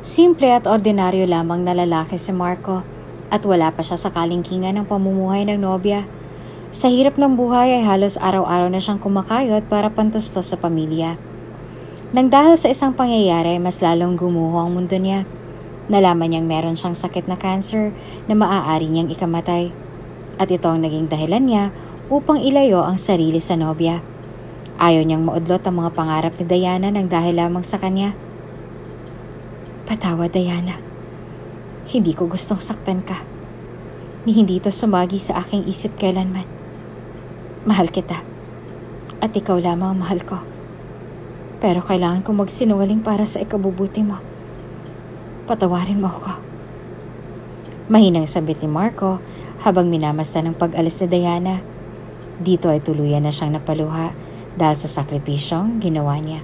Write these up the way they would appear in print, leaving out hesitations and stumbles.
Simple at ordinaryo lamang na lalaki si Marco at wala pa siya sa kalingkingan ng pamumuhay ng nobya. Sa hirap ng buhay ay halos araw-araw na siyang kumakayod para pantustos sa pamilya. Nang dahil sa isang pangyayari, mas lalong gumuho ang mundo niya. Nalaman niyang meron siyang sakit na cancer na maaari niyang ikamatay. At ito ang naging dahilan niya upang ilayo ang sarili sa nobya. Ayaw niyang maudlot ang mga pangarap ni Diana nang dahil lamang sa kanya. Patawad, Diana. Hindi ko gustong saktan ka. Ni hindi ito sumagi sa aking isip kailanman. Mahal kita. At ikaw lamang ang mahal ko. Pero kailangan ko magsinungaling para sa ikabubuti mo. Patawarin mo ako. Mahinang sabit ni Marco habang minamasdan ng pag-alis ni Diana. Dito ay tuluyan na siyang napaluha dahil sa sakripisyong ginawa niya.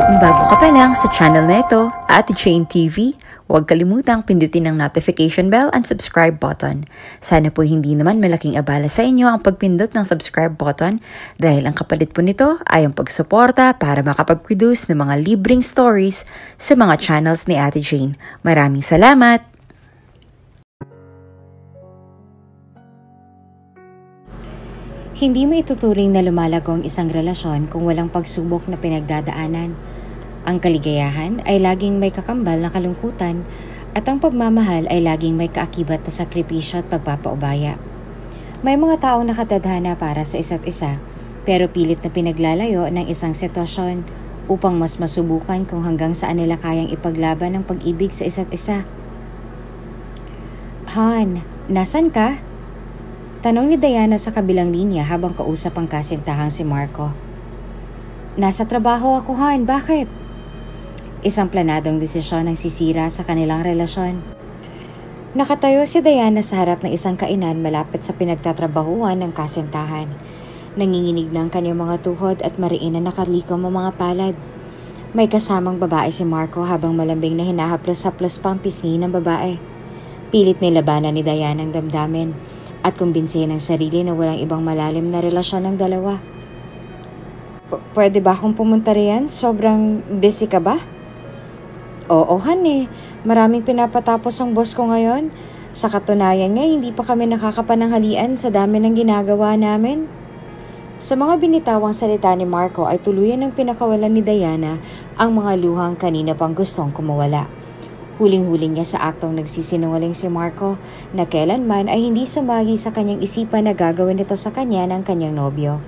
Kung bago ka pa lang sa channel na ito, Ate Jane TV, huwag kalimutang pindutin ang notification bell and subscribe button. Sana po hindi naman malaking abala sa inyo ang pagpindot ng subscribe button dahil ang kapalit po nito ay ang pagsuporta para makapag-produce ng mga libreng stories sa mga channels ni Ate Jane. Maraming salamat! Hindi mo ituturing na lumalago ang isang relasyon kung walang pagsubok na pinagdadaanan. Ang kaligayahan ay laging may kakambal na kalungkutan at ang pagmamahal ay laging may kaakibat na sakripisyo at pagpapaubaya. May mga taong nakatadhana para sa isa't isa pero pilit na pinaglalayo ng isang sitwasyon upang mas masubukan kung hanggang saan nila kayang ipaglaban ang pag-ibig sa isa't isa. Han, nasan ka? Tanong ni Diana sa kabilang linya habang kausap ang kasintahang si Marco. Nasa trabaho ako, Han. Bakit? Isang planadong desisyon ang sisira sa kanilang relasyon. Nakatayo si Diana sa harap ng isang kainan malapit sa pinagtatrabahuan ng kasintahan. Nanginginig ng kanyang mga tuhod at mariin na nakalikom ang mga palad. May kasamang babae si Marco habang malambing na hinahaplos-haplos pang pisngi ng babae. Pilit nilabanan ni Diana ang damdamin at kumbinsihin ang sarili na walang ibang malalim na relasyon ng dalawa. Pwede ba akong pumunta riyan? Sobrang busy ka ba? Oo, Han. Maraming pinapatapos ang boss ko ngayon. Sa katunayan nga, hindi pa kami nakakapananghalian sa dami ng ginagawa namin. Sa mga binitawang salita ni Marco ay tuluyan ng pinakawalan ni Diana ang mga luhang kanina pang gustong kumawala. Huling-huling niya sa aktong nagsisinungaling si Marco na kailanman ay hindi sumagi sa kanyang isipan na gagawin ito sa kanya ng kanyang nobyo.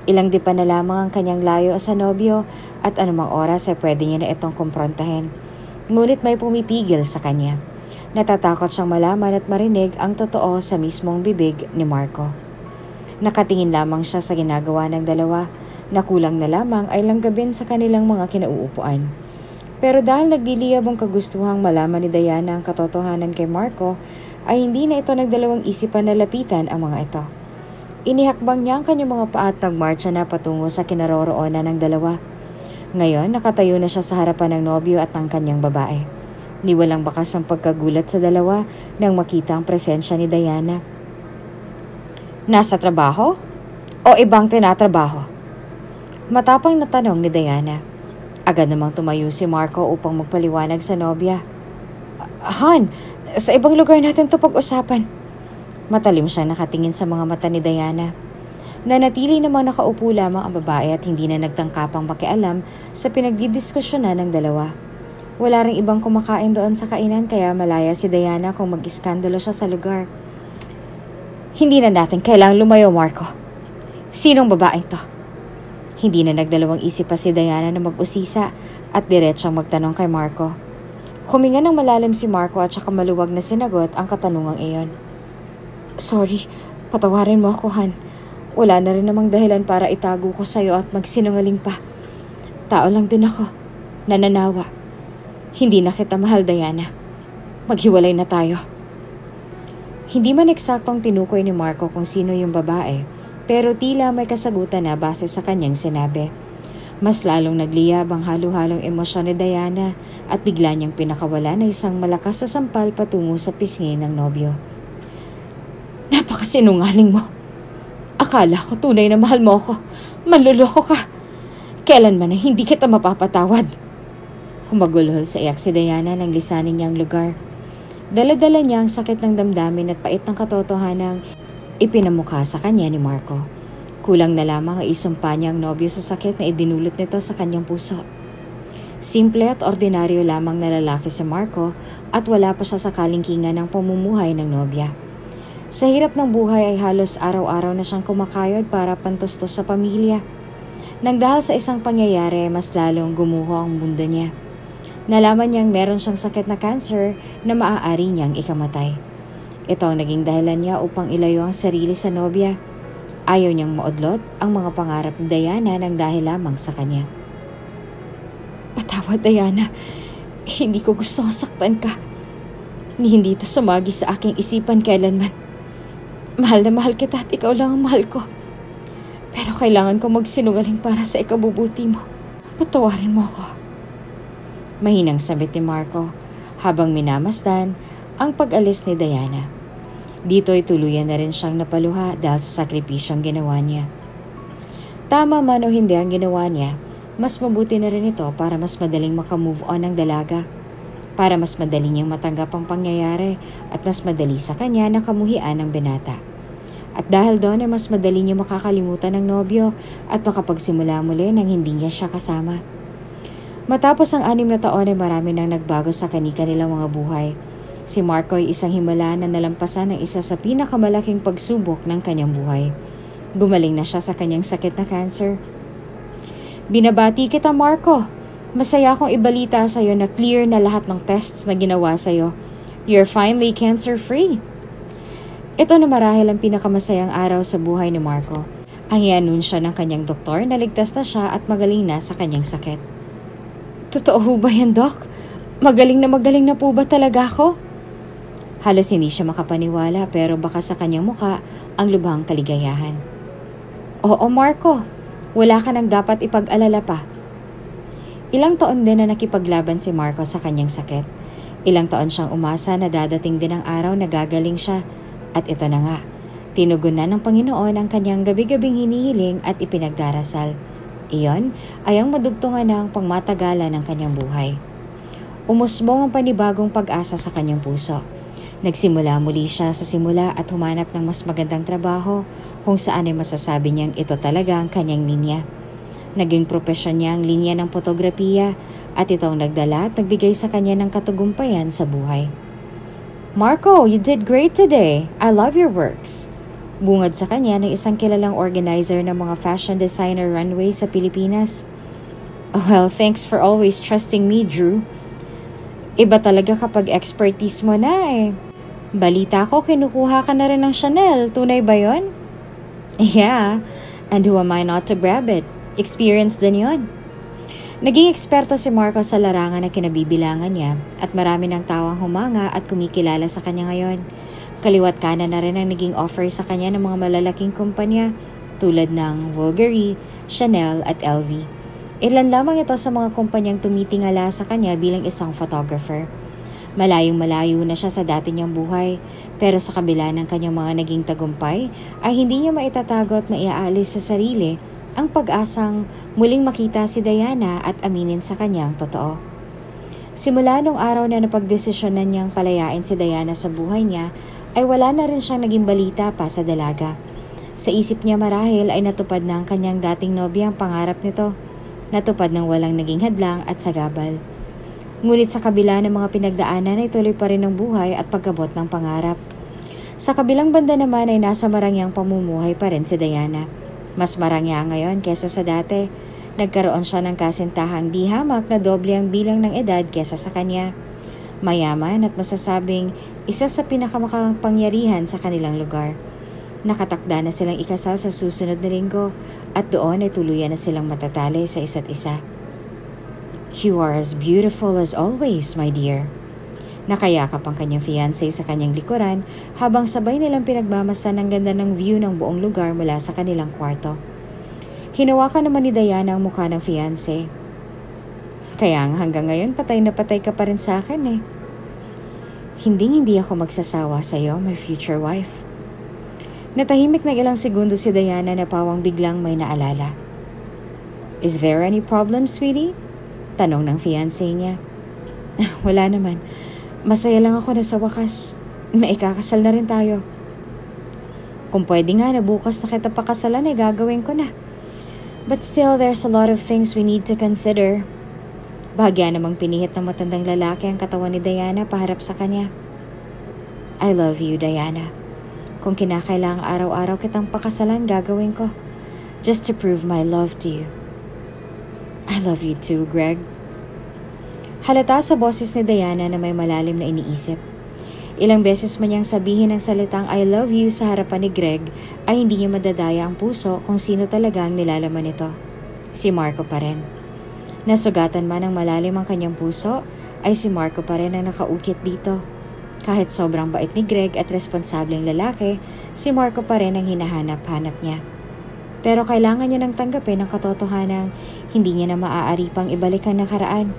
Ilang di pa na lamang ang kanyang layo sa nobyo at anumang oras ay pwede niya na itong kumprontahin. Ngunit may pumipigil sa kanya. Natatakot siyang malaman at marinig ang totoo sa mismong bibig ni Marco. Nakatingin lamang siya sa ginagawa ng dalawa na kulang na lamang ay langgabin sa kanilang mga kinauupuan. Pero dahil nagliliyab ang kagustuhang malaman ni Diana ang katotohanan kay Marco, ay hindi na ito nagdalawang isipan na lapitan ang mga ito. Inihakbang niya ang kanyang mga paa at nagmarcha na patungo sa kinaroroonan ng dalawa. Ngayon, nakatayo na siya sa harapan ng nobyo at ng kanyang babae. Niwalang bakas ang pagkagulat sa dalawa nang makita ang presensya ni Diana. Nasa trabaho? O ibang tinatrabaho? Matapang na tanong ni Diana. Agad namang tumayo si Marco upang magpaliwanag sa nobya. Han, sa ibang lugar natin ito pag-usapan. Matalim siya nakatingin sa mga mata ni Diana. Nanatili namang nakaupo lamang ang babae at hindi na nagtangkapang makialam sa pinagdidiskusyonan ng dalawa. Wala ring ibang kumakain doon sa kainan kaya malaya si Diana kung mag-iskandalo siya sa lugar. Hindi na natin kailangang lumayo, Marco. Sinong babaeng to? Hindi na nagdalawang isip pa si Diana na mag-usisa at diretsang magtanong kay Marco. Huminga ng malalim si Marco at saka maluwag na sinagot ang katanungang iyon. Sorry, patawarin mo ako, Han. Wala na rin namang dahilan para itago ko sa'yo at magsinungaling pa. Tao lang din ako. Nananawa. Hindi na kita mahal, Diana. Maghiwalay na tayo. Hindi man eksaktong tinukoy ni Marco kung sino yung babae, pero tila may kasagutan na base sa kanyang sinabi. Mas lalong nagliyab ang halo-halong emosyon ni Diana at bigla niyang pinakawala na isang malakas na sampal patungo sa pisngi ng nobyo. Napakasinungaling mo. Akala ko tunay na mahal mo ako. Manluloko ka. Kailanman ay hindi kita mapapatawad. Humagulhol sa iyak si Diana nang lisanin niya ang lugar. Dala-dala niya ang sakit ng damdamin at pait ng katotohanang ipinamukha sa kanya ni Marco. Kulang na lamang ay isumpa niya ang nobyo sa sakit na idinulot nito sa kanyang puso. Simple at ordinaryo lamang na lalaki si Marco at wala pa siya sa kalingkingan ng pamumuhay ng nobya. Sa hirap ng buhay ay halos araw-araw na siyang kumakayod para pantustos sa pamilya. Nang dahil sa isang pangyayari, mas lalong gumuho ang mundo niya. Nalaman niyang meron siyang sakit na cancer na maaari niyang ikamatay. Ito ang naging dahilan niya upang ilayo ang sarili sa nobya. Ayaw niyang maudlot ang mga pangarap ni Diana nang dahil lamang sa kanya. Patawad, Diana. Hindi ko gusto saktan ka. Hindi ito sumagi sa aking isipan kailanman. Mahal na mahal kita at ikaw lang ang mahal ko. Pero kailangan ko magsinungaling para sa ikabubuti mo. Patawarin mo ako. Mahinang sabit ni Marco habang minamasdan ang pag-alis ni Diana. Dito ay tuluyan na rin siyang napaluha dahil sa sakripisyong ginawa niya. Tama man o hindi ang ginawa niya, mas mabuti na rin ito para mas madaling makamove on ang dalaga. Para mas madali niyang matanggap ang pangyayari at mas madali sa kanya na kamuhian ang binata. At dahil doon ay mas madali niya makakalimutan ng nobyo at makapagsimula muli nang hindi niya siya kasama. Matapos ang 6 na taon ay marami nang nagbago sa kanilang mga buhay. Si Marco ay isang himala na nalampasan ng isa sa pinakamalaking pagsubok ng kanyang buhay. Gumaling na siya sa kanyang sakit na cancer. Binabati kita, Marco. Masaya akong ibalita sa iyo na clear na lahat ng tests na ginawa sa iyo. You're finally cancer-free. Ito na marahil ang pinakamasayang araw sa buhay ni Marco. Ang i-anunsyo ng kanyang doktor na ligtas na siya at magaling na sa kanyang sakit. Totoo ba yan, Doc? Magaling na po ba talaga ako? Halos hindi siya makapaniwala pero baka sa kanyang muka ang lubhang kaligayahan. Oo, Marco. Wala ka nang dapat ipag-alala pa. Ilang taon din na nakipaglaban si Marco sa kanyang sakit. Ilang taon siyang umasa na dadating din ang araw na gagaling siya. At ito na nga, tinugunan ng Panginoon ang kanyang gabi-gabing hinihiling at ipinagdarasal. Iyon ay ang madugtungan ng pangmatagalan ng kanyang buhay. Umusbong ang panibagong pag-asa sa kanyang puso. Nagsimula muli siya sa simula at humanap ng mas magandang trabaho kung saan ay masasabi niyang ito talaga ang kanyang linya. Naging propesyon niya ang linya ng fotografiya at ito ang nagdala at nagbigay sa kanya ng katagumpayan sa buhay. Marco, you did great today. I love your works. Bungad sa kanya ng isang kilalang organizer ng mga fashion designer runway sa Pilipinas. Well, thanks for always trusting me, Drew. Iba talaga kapag expertise mo na eh. Balita ko, kinukuha ka na rin ng Chanel. Tunay ba yon? Yeah, and who am I not to grab it? Experience din yon. Naging eksperto si Marco sa larangan na kinabibilangan niya at marami ng tawang humanga at kumikilala sa kanya ngayon. Kaliwat kanan na rin ang naging offer sa kanya ng mga malalaking kumpanya tulad ng Bulgari, Chanel at LV. Ilan lamang ito sa mga kumpanyang tumitingala sa kanya bilang isang photographer. Malayong-malayo na siya sa dati niyang buhay, pero sa kabila ng kanyang mga naging tagumpay ay hindi niya maitatago at maiaalis sa sarili ang pag-asang muling makita si Diana at aminin sa kanyang totoo. Simula nung araw na napagdesisyonan niyang palayain si Diana sa buhay niya, ay wala na rin siyang naging balita pa sa dalaga. Sa isip niya marahil ay natupad na ang kanyang dating nobya ang pangarap nito. Natupad ng walang naging hadlang at sagabal. Ngunit sa kabila ng mga pinagdaanan ay tuloy pa rin ang buhay at pagkabot ng pangarap. Sa kabilang banda naman ay nasa marangyang pamumuhay pa rin si Diana. Mas marangya ngayon kesa sa dati. Nagkaroon siya ng kasintahang di hamak na doble ang bilang ng edad kesa sa kanya. Mayaman at masasabing isa sa pinakamakapangyarihan sa kanilang lugar. Nakatakda na silang ikasal sa susunod na linggo at doon ay tuluyan na silang matatali sa isa't isa. You are as beautiful as always, my dear. Nakayakap ang kanyang fiancé sa kanyang likuran habang sabay nilang pinagmamasan ang ganda ng view ng buong lugar mula sa kanilang kwarto. Hinawakan naman ni Diana ang mukha ng fiancé. Kaya hanggang ngayon patay na patay ka pa rin sa akin eh. Hindi ako magsasawa sa iyo, my future wife. Natahimik ng ilang segundo si Diana na pawang biglang may naalala. "Is there any problem, sweetie?" Tanong ng fiancé niya. "Wala naman. Masaya lang ako na sa wakas. Maikakasal na rin tayo." "Kung pwede nga na bukas na kita pakasalan ay gagawin ko na. But still, there's a lot of things we need to consider." Bahagya namang pinihit ng matandang lalaki ang katawan ni Diana paharap sa kanya. "I love you, Diana. Kung kinakailangang araw-araw kitang pakasalan, gagawin ko. Just to prove my love to you." "I love you too, Greg." Halata sa boses ni Diana na may malalim na iniisip. Ilang beses man niyang sabihin ang salitang I love you sa harapan ni Greg ay hindi niya madadaya ang puso kung sino talaga ang nilalaman nito. Si Marco pa rin. Nasugatan man ng malalim ang kanyang puso, ay si Marco pa rin ang nakaukit dito. Kahit sobrang bait ni Greg at responsableng lalaki, si Marco pa rin ang hinahanap-hanap niya. Pero kailangan niya nang tanggapin ang katotohanang hindi niya na maaari pang ibalik ang nakaraan.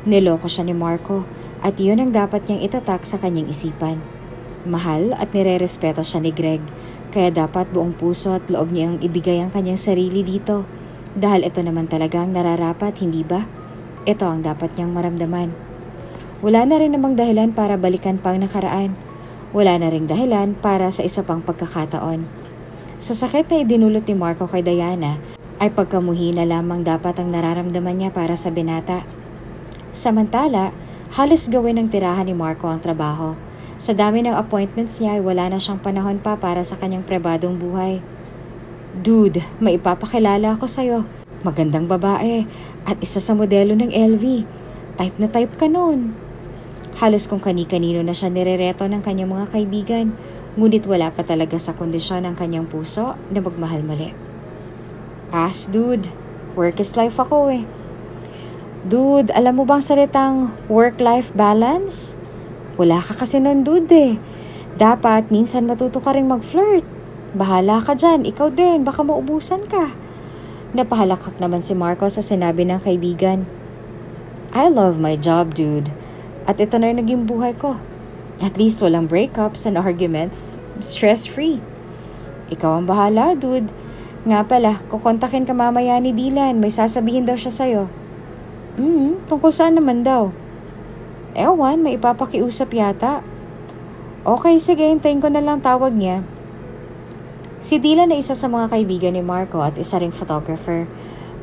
Niloko siya ni Marco at yun ang dapat niyang itatak sa kanyang isipan. Mahal at nire-respeto siya ni Greg, kaya dapat buong puso at loob niyang ibigay ang kanyang sarili dito. Dahil ito naman talaga ang nararapat, hindi ba? Ito ang dapat niyang maramdaman. Wala na rin namang dahilan para balikan pang nakaraan. Wala na ring dahilan para sa isa pang pagkakataon. Sa sakit na idinulot ni Marco kay Diana, ay pagkamuhi na lamang dapat ang nararamdaman niya para sa binata. Samantala, halos gawin ng tirahan ni Marco ang trabaho. Sa dami ng appointments niya ay wala na siyang panahon pa para sa kanyang pribadong buhay. "Dude, maipapakilala ako sa'yo. Magandang babae at isa sa modelo ng LV. Type na type ka nun." Halos kung kani-kanino na siya nirereto ng kanyang mga kaibigan, ngunit wala pa talaga sa kondisyon ng kanyang puso na magmahal muli. "Pass, dude. Work is life ako eh." "Dude, alam mo bang salitang work-life balance? Wala ka kasi nun, dude eh. Dapat minsan matuto ka rin mag-flirt. Bahala ka dyan, ikaw din, baka maubusan ka." Napahalakak naman si Marco sa sinabi ng kaibigan. "I love my job, dude. At ito na yung naging buhay ko. At least walang breakups and arguments. Stress-free." "Ikaw ang bahala, dude. Nga pala, kukontakin ka mamaya ni Dylan. May sasabihin daw siya sa'yo." Tungkol saan naman daw?" "Ewan, may ipapakiusap yata." "Okay, sige, hintayin ko na lang tawag niya." Si Dylan ay isa sa mga kaibigan ni Marco at isa ring photographer.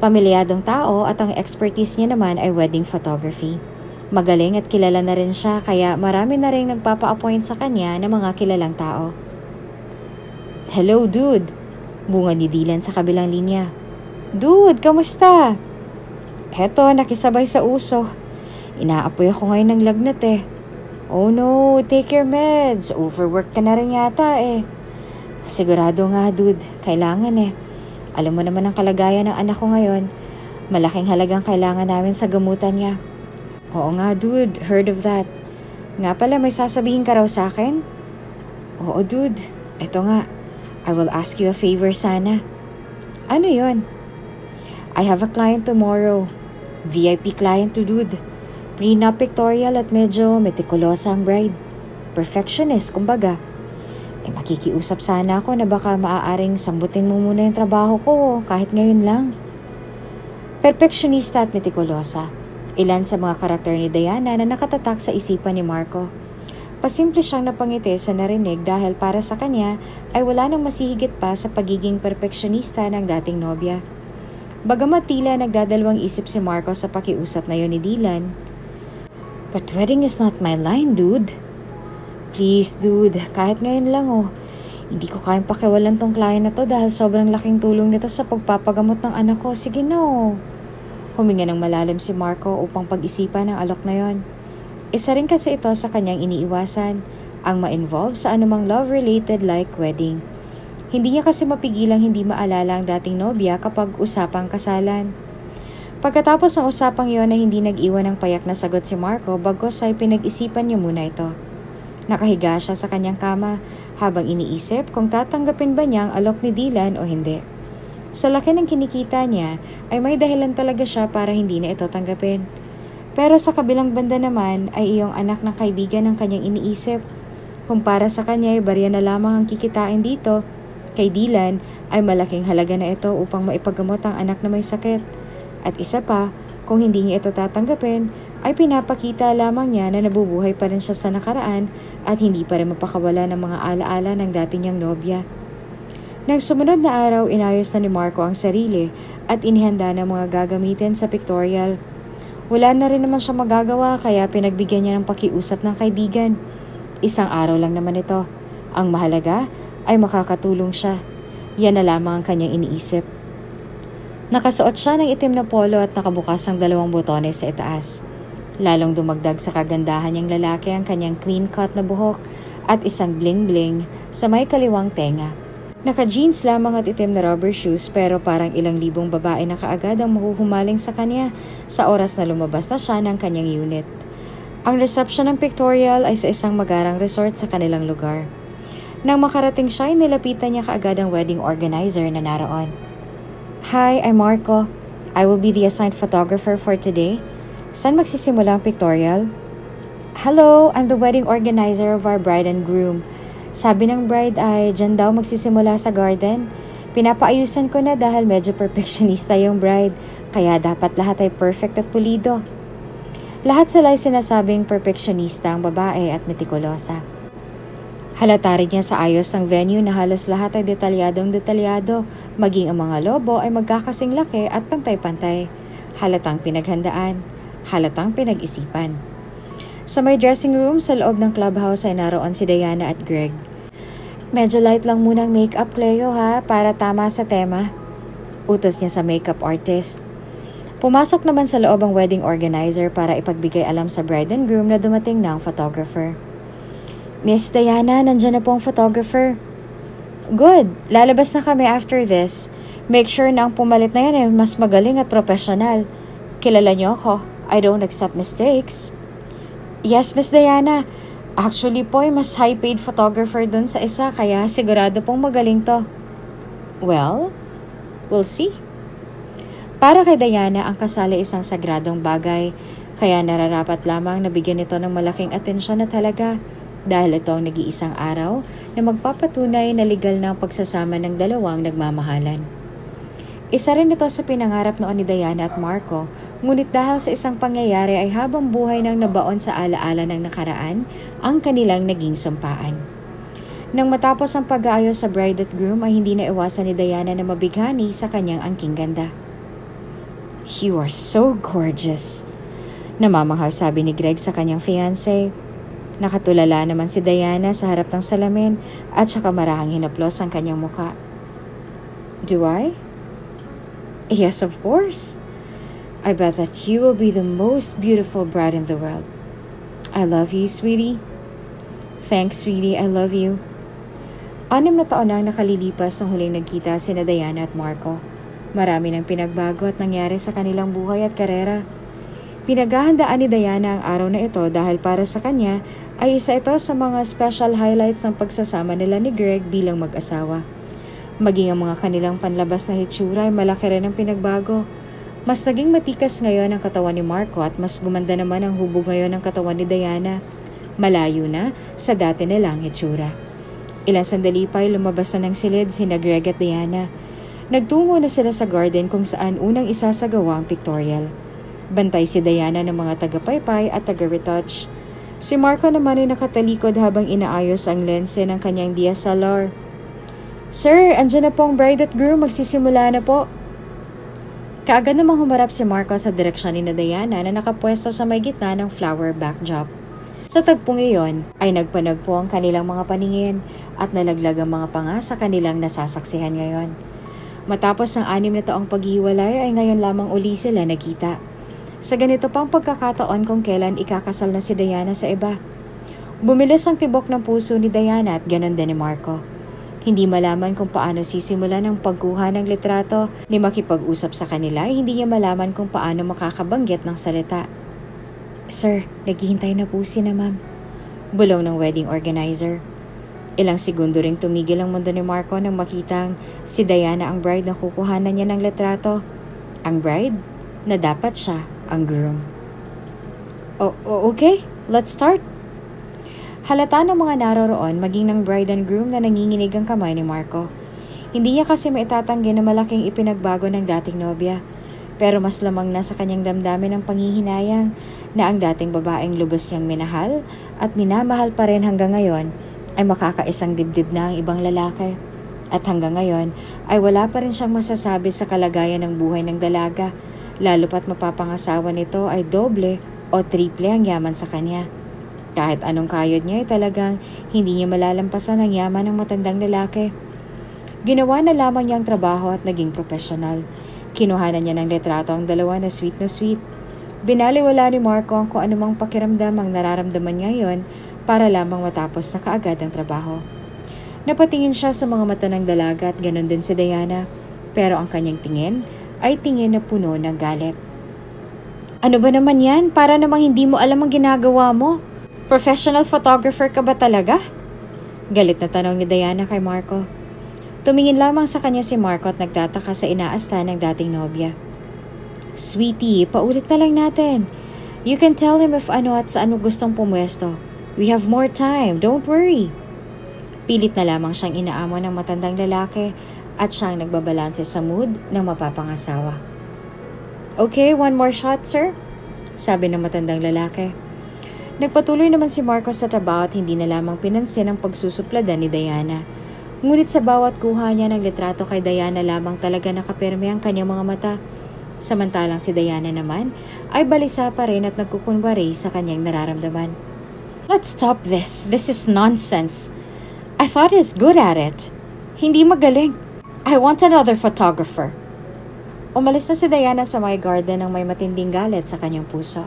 Pamilyadong tao at ang expertise niya naman ay wedding photography. Magaling at kilala na rin siya kaya marami na rin nagpapa-appoint sa kanya ng mga kilalang tao. "Hello, dude." Bunga ni Dylan sa kabilang linya. "Dude, kamusta?" "Heto, nakisabay sa uso. Inaapoy ako ngayon ng lagnat eh." "Oh no, take your meds. Overwork ka na rin yata eh." "Sigurado nga, dude. Kailangan eh. Alam mo naman ang kalagayan ng anak ko ngayon. Malaking halagang kailangan namin sa gamutan niya." "Oo nga, dude. Heard of that. Nga pala, may sasabihin ka raw sa akin?" "Oo, dude. Ito nga. I will ask you a favor sana." "Ano yon?" "I have a client tomorrow. VIP client to, dude. Prenup pictorial at medyo metikulosa ang bride. Perfectionist, kumbaga. Makikiusap sana ako na baka maaaring sambutin mo muna yung trabaho ko kahit ngayon lang." Perfectionista at metikulosa. Ilan sa mga karakter ni Diana na nakatatak sa isipan ni Marco. Pasimple siyang napangiti sa narinig dahil para sa kanya ay wala nang masihigit pa sa pagiging perfeksyonista ng dating nobya. Bagamat tila nagdadalawang isip si Marco sa pakiusap na yon ni Dylan. "But wedding is not my line, dude." "Please, dude, kahit ngayon lang oh. Hindi ko kayang pakiwalan tong client na to dahil sobrang laking tulong nito sa pagpapagamot ng anak ko. Sige no." Huminga ng malalim si Marco upang pag-isipan ang alok na yon. Isa rin kasi ito sa kanyang iniiwasan, ang ma-involve sa anumang love-related like wedding. Hindi niya kasi mapigilang hindi maalala ang dating nobya kapag usapang kasalan. Pagkatapos ng usapang yon ay hindi nag-iwan ng payak na sagot si Marco bagkus ay pinag-isipan niya muna ito. Nakahiga siya sa kanyang kama habang iniisip kung tatanggapin ba niya ang alok ni Dylan o hindi. Sa laki ng kinikita niya ay may dahilan talaga siya para hindi na ito tanggapin. Pero sa kabilang banda naman ay iyong anak ng kaibigan ng kanyang iniisip. Kung para sa kanya ay barya na lamang ang kikitain dito, Kay Dylan ay malaking halaga na ito upang maipagamot ang anak na may sakit. At isa pa, kung hindi niya ito tatanggapin, ay pinapakita lamang niya na nabubuhay pa rin siya sa nakaraan at hindi pa rin mapakawala ng mga alaala ng dati niyang nobya. Nang sumunod na araw, inayos na ni Marco ang sarili at inihanda ng mga gagamitin sa pictorial. Wala na rin naman siya magagawa kaya pinagbigyan niya ng pakiusap ng kaibigan. Isang araw lang naman ito. Ang mahalaga ay makakatulong siya. Yan na lamang ang kanyang iniisip. Nakasuot siya ng itim na polo at nakabukas ang 2 botones sa itaas. Lalong dumagdag sa kagandahan niyang lalaki ang kanyang clean-cut na buhok at isang bling-bling sa may kaliwang tenga. Naka-jeans lamang at itim na rubber shoes pero parang ilang libong babae na kaagad ang mahuhumaling sa kanya sa oras na lumabas na siya ng kanyang unit. Ang reception ng pictorial ay sa isang magarang resort sa kanilang lugar. Nang makarating siya, nilapitan niya kaagad ang wedding organizer na naroon. Hi, I'm Marco. I will be the assigned photographer for today. Saan magsisimula ang pictorial? Hello, I'm the wedding organizer of our bride and groom. Sabi ng bride ay dyan daw magsisimula sa garden. Pinapaayusan ko na dahil medyo perfectionista yung bride, kaya dapat lahat ay perfect at pulido. Lahat sila ay sinasabing perfectionista ang babae at metikulosa. Halata rin niya sa ayos ng venue na halos lahat ay detalyadong-detalyado, maging ang mga lobo ay magkakasing laki at pantay-pantay. Halatang pinaghandaan, halatang pinag-isipan. Sa may dressing room sa loob ng clubhouse ay naroon si Diana at Greg. Medyo light lang munang makeup, Cleo ha, para tama sa tema. Utos niya sa makeup artist. Pumasok naman sa loob ang wedding organizer para ipagbigay alam sa bride and groom na dumating na ang photographer. Miss Diana, nandiyan na po ang photographer. Good, lalabas na kami after this. Make sure na ang pumalit na yan ay mas magaling at professional. Kilala niyo ako, I don't accept mistakes. Yes, Miss Diana. Actually po, mas high-paid photographer dun sa isa kaya sigurado pong magaling to. Well, we'll see. Para kay Diana, ang kasal ay isang sagradong bagay, kaya nararapat lamang na bigyan ito ng malaking atensyon na talaga dahil ito ang nag-iisang araw na magpapatunay na legal na ang pagsasama ng dalawang nagmamahalan. Isa rin ito sa pinangarap noon ni Diana at Marco, ngunit dahil sa isang pangyayari ay habang buhay nang nabaon sa alaala ng nakaraan ang kanilang naging sumpaan. Nang matapos ang pag-aayos sa bride at groom ay hindi na iwasan ni Diana na mabighani sa kanyang angking ganda. You are so gorgeous, namamahal sabi ni Greg sa kanyang fiancé. Nakatulala naman si Diana sa harap ng salamin at saka marahang hinaplos ang kanyang muka. Do I? Yes, of course. I bet that you will be the most beautiful bride in the world. I love you, sweetie. Thanks, sweetie. I love you. 6 na taon nang nakalilipas nang huling nagkita sina Diana at Marco. Marami nang pinagbago at nangyari sa kanilang buhay at karera. Pinaghahandaan ni Diana ang araw na ito dahil para sa kanya ay isa ito sa mga special highlights ng pagsasama nila ni Greg bilang mag-asawa. Maging ang mga kanilang panlabas na hitsura ay malaki rin ang pinagbago. Mas naging matikas ngayon ang katawan ni Marco at mas gumanda naman ang hubog ngayon ng katawan ni Diana. Malayo na sa dati nilang hitsura. Ilang sandali pa ay lumabas na ng silid sina Greg at Diana. Nagtungo na sila sa garden kung saan unang isasagawa ang pictorial. Bantay si Diana ng mga taga-paypay at taga-retouch. Si Marco naman ay nakatalikod habang inaayos ang lense ng kanyang DSLR. Sir, andyan na po ang bride at groom, magsisimula na po. Kaagad namang humarap si Marco sa direksyon ni Diana na nakapwesto sa may gitna ng flower backdrop. Sa tagpong iyon ay nagpanagpo ang kanilang mga paningin at nalaglag ang mga panga sa kanilang nasasaksihan ngayon. Matapos ang 6 na taong paghiwalay ay ngayon lamang uli sila nagkita. Sa ganito pang pagkakataon kung kailan ikakasal na si Diana sa iba. Bumilis ang tibok ng puso ni Diana at ganon din ni Marco. Hindi malaman kung paano sisimula ng pagkuha ng litrato ni makipag-usap sa kanila ay hindi niya malaman kung paano makakabanggit ng salita. Sir, naghihintay na po si na ma'am. Bulong ng wedding organizer. Ilang segundo ring tumigil ang mundo ni Marco nang makitang si Diana ang bride na kukuhanan niya ng litrato. Ang bride na dapat siya ang groom. Okay, let's start. Halata ng mga naroroon maging ng bride and groom na nanginginig ang kamay ni Marco. Hindi niya kasi maitatanggi na malaking ipinagbago ng dating nobya. Pero mas lamang na sa kanyang damdamin ang panghihinayang na ang dating babaeng lubos niyang minahal at minamahal pa rin hanggang ngayon ay makakaisang dibdib na ang ibang lalaki. At hanggang ngayon ay wala pa rin siyang masasabi sa kalagayan ng buhay ng dalaga, lalo pat mapapangasawa nito ay doble o triple ang yaman sa kanya. Kahit anong kayod niya ay talagang hindi niya malalampasan ang yaman ng matandang lalaki. Ginawa na lamang niya ang trabaho at naging profesional. Kinuhanan niya ng litrato ang dalawa na sweet na sweet. Binaliwala ni Marco ang kung anumang pakiramdam ang nararamdaman niya yon para lamang matapos na kaagad ang trabaho. Napatingin siya sa mga mata ng dalaga at ganon din si Diana, pero ang kanyang tingin ay tingin na puno ng galit. Ano ba naman yan? Para namang hindi mo alam ang ginagawa mo. Professional photographer ka ba talaga? Galit na tanong ni Diana kay Marco. Tumingin lamang sa kanya si Marco at nagtataka sa inaasta ng dating nobya. Sweetie, paulit na lang natin. You can tell him if ano at sa ano gustong pumwesto. We have more time, don't worry. Pilit na lamang siyang inaamo ng matandang lalaki at siyang nagbabalanse sa mood ng mapapangasawa. Okay, one more shot, sir? Sabi ng matandang lalaki. Nagpatuloy naman si Marco sa trabaho at hindi na lamang pinansin ang pagsusupladan ni Diana. Ngunit sa bawat kuha niya ng litrato kay Diana lamang talaga nakapirme ang kanyang mga mata. Samantalang si Diana naman ay balisa pa rin at nagkukunwari sa kanyang nararamdaman. Let's stop this. This is nonsense. I thought he's good at it. Hindi magaling. I want another photographer. Umalis na si Diana sa my garden ng may matinding galit sa kanyang puso.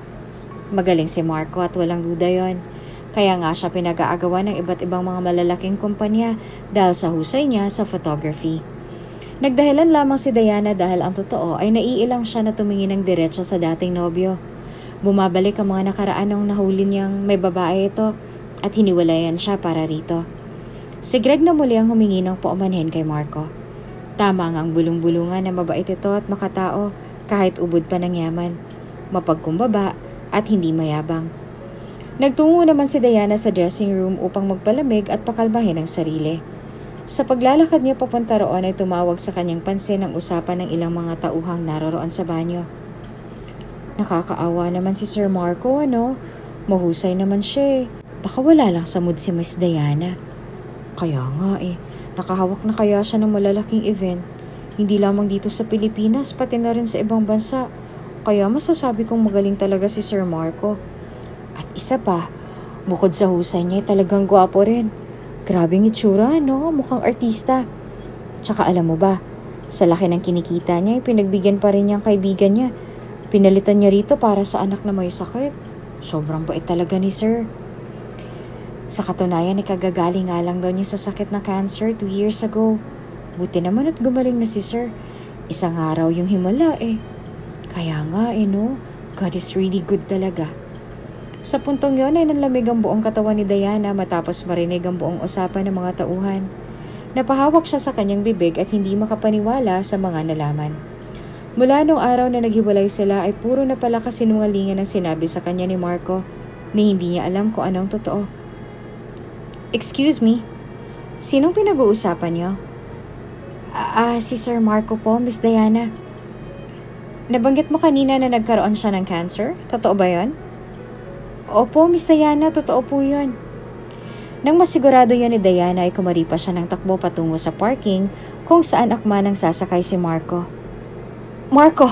Magaling si Marco at walang duda yon. Kaya nga siya pinag-aagawan ng iba't ibang mga malalaking kumpanya dahil sa husay niya sa photography. Nagdahilan lamang si Diana dahil ang totoo ay naiilang siya na tumingin ng diretso sa dating nobyo. Bumabalik ang mga nakaraan nung nahuli niyang may babae ito at hiniwalayan siya para rito. Si Greg na muli ang humingi ng paumanhin kay Marco. Tama ang bulong-bulungan na mabait ito at makatao kahit ubod pa ng yaman, mapagkumbaba at hindi mayabang. Nagtungo naman si Diana sa dressing room upang magpalamig at pakalmahin ang sarili. Sa paglalakad niya papunta roon ay tumawag sa kanyang pansin ang usapan ng ilang mga tauhang naroroon sa banyo. Nakakaawa naman si Sir Marco, ano? Mahusay naman siya eh. Baka wala lang sa mood si Miss Diana. Kaya nga eh, nakahawak na kaya siya ng malalaking event. Hindi lamang dito sa Pilipinas, pati na rin sa ibang bansa. Kaya masasabi kong magaling talaga si Sir Marco. At isa pa, bukod sa husay niya, talagang gwapo rin. Grabing itsura, no? Mukhang artista. Tsaka alam mo ba, sa laki ng kinikita niya, pinagbigyan pa rin niyang kaibigan niya. Pinalitan niya rito para sa anak na may sakit. Sobrang bait talaga ni Sir. Sa katunayan, ikagagaling nga lang daw niya sa sakit na cancer 2 years ago. Buti naman at gumaling na si Sir. Isang araw yung himala eh. Kaya nga eh no, God is really good talaga. Sa puntong yon ay nanlamig ang buong katawan ni Diana matapos marinig ang buong usapan ng mga tauhan. Napahawak siya sa kanyang bibig at hindi makapaniwala sa mga nalaman. Mula nung araw na naghiwalay sila ay puro na pala kasinungalingan ang sinabi sa kanya ni Marco ni hindi niya alam kung anong totoo. Excuse me, sinong pinag-uusapan niyo? Si Sir Marco po, Miss Diana. Nabanggit mo kanina na nagkaroon siya ng cancer? Totoo ba yon? Opo, Miss Diana, totoo po yun. Nang masigurado yan ni Diana ay kumaripa siya ng takbo patungo sa parking kung saan akma nang sasakay si Marco. Marco!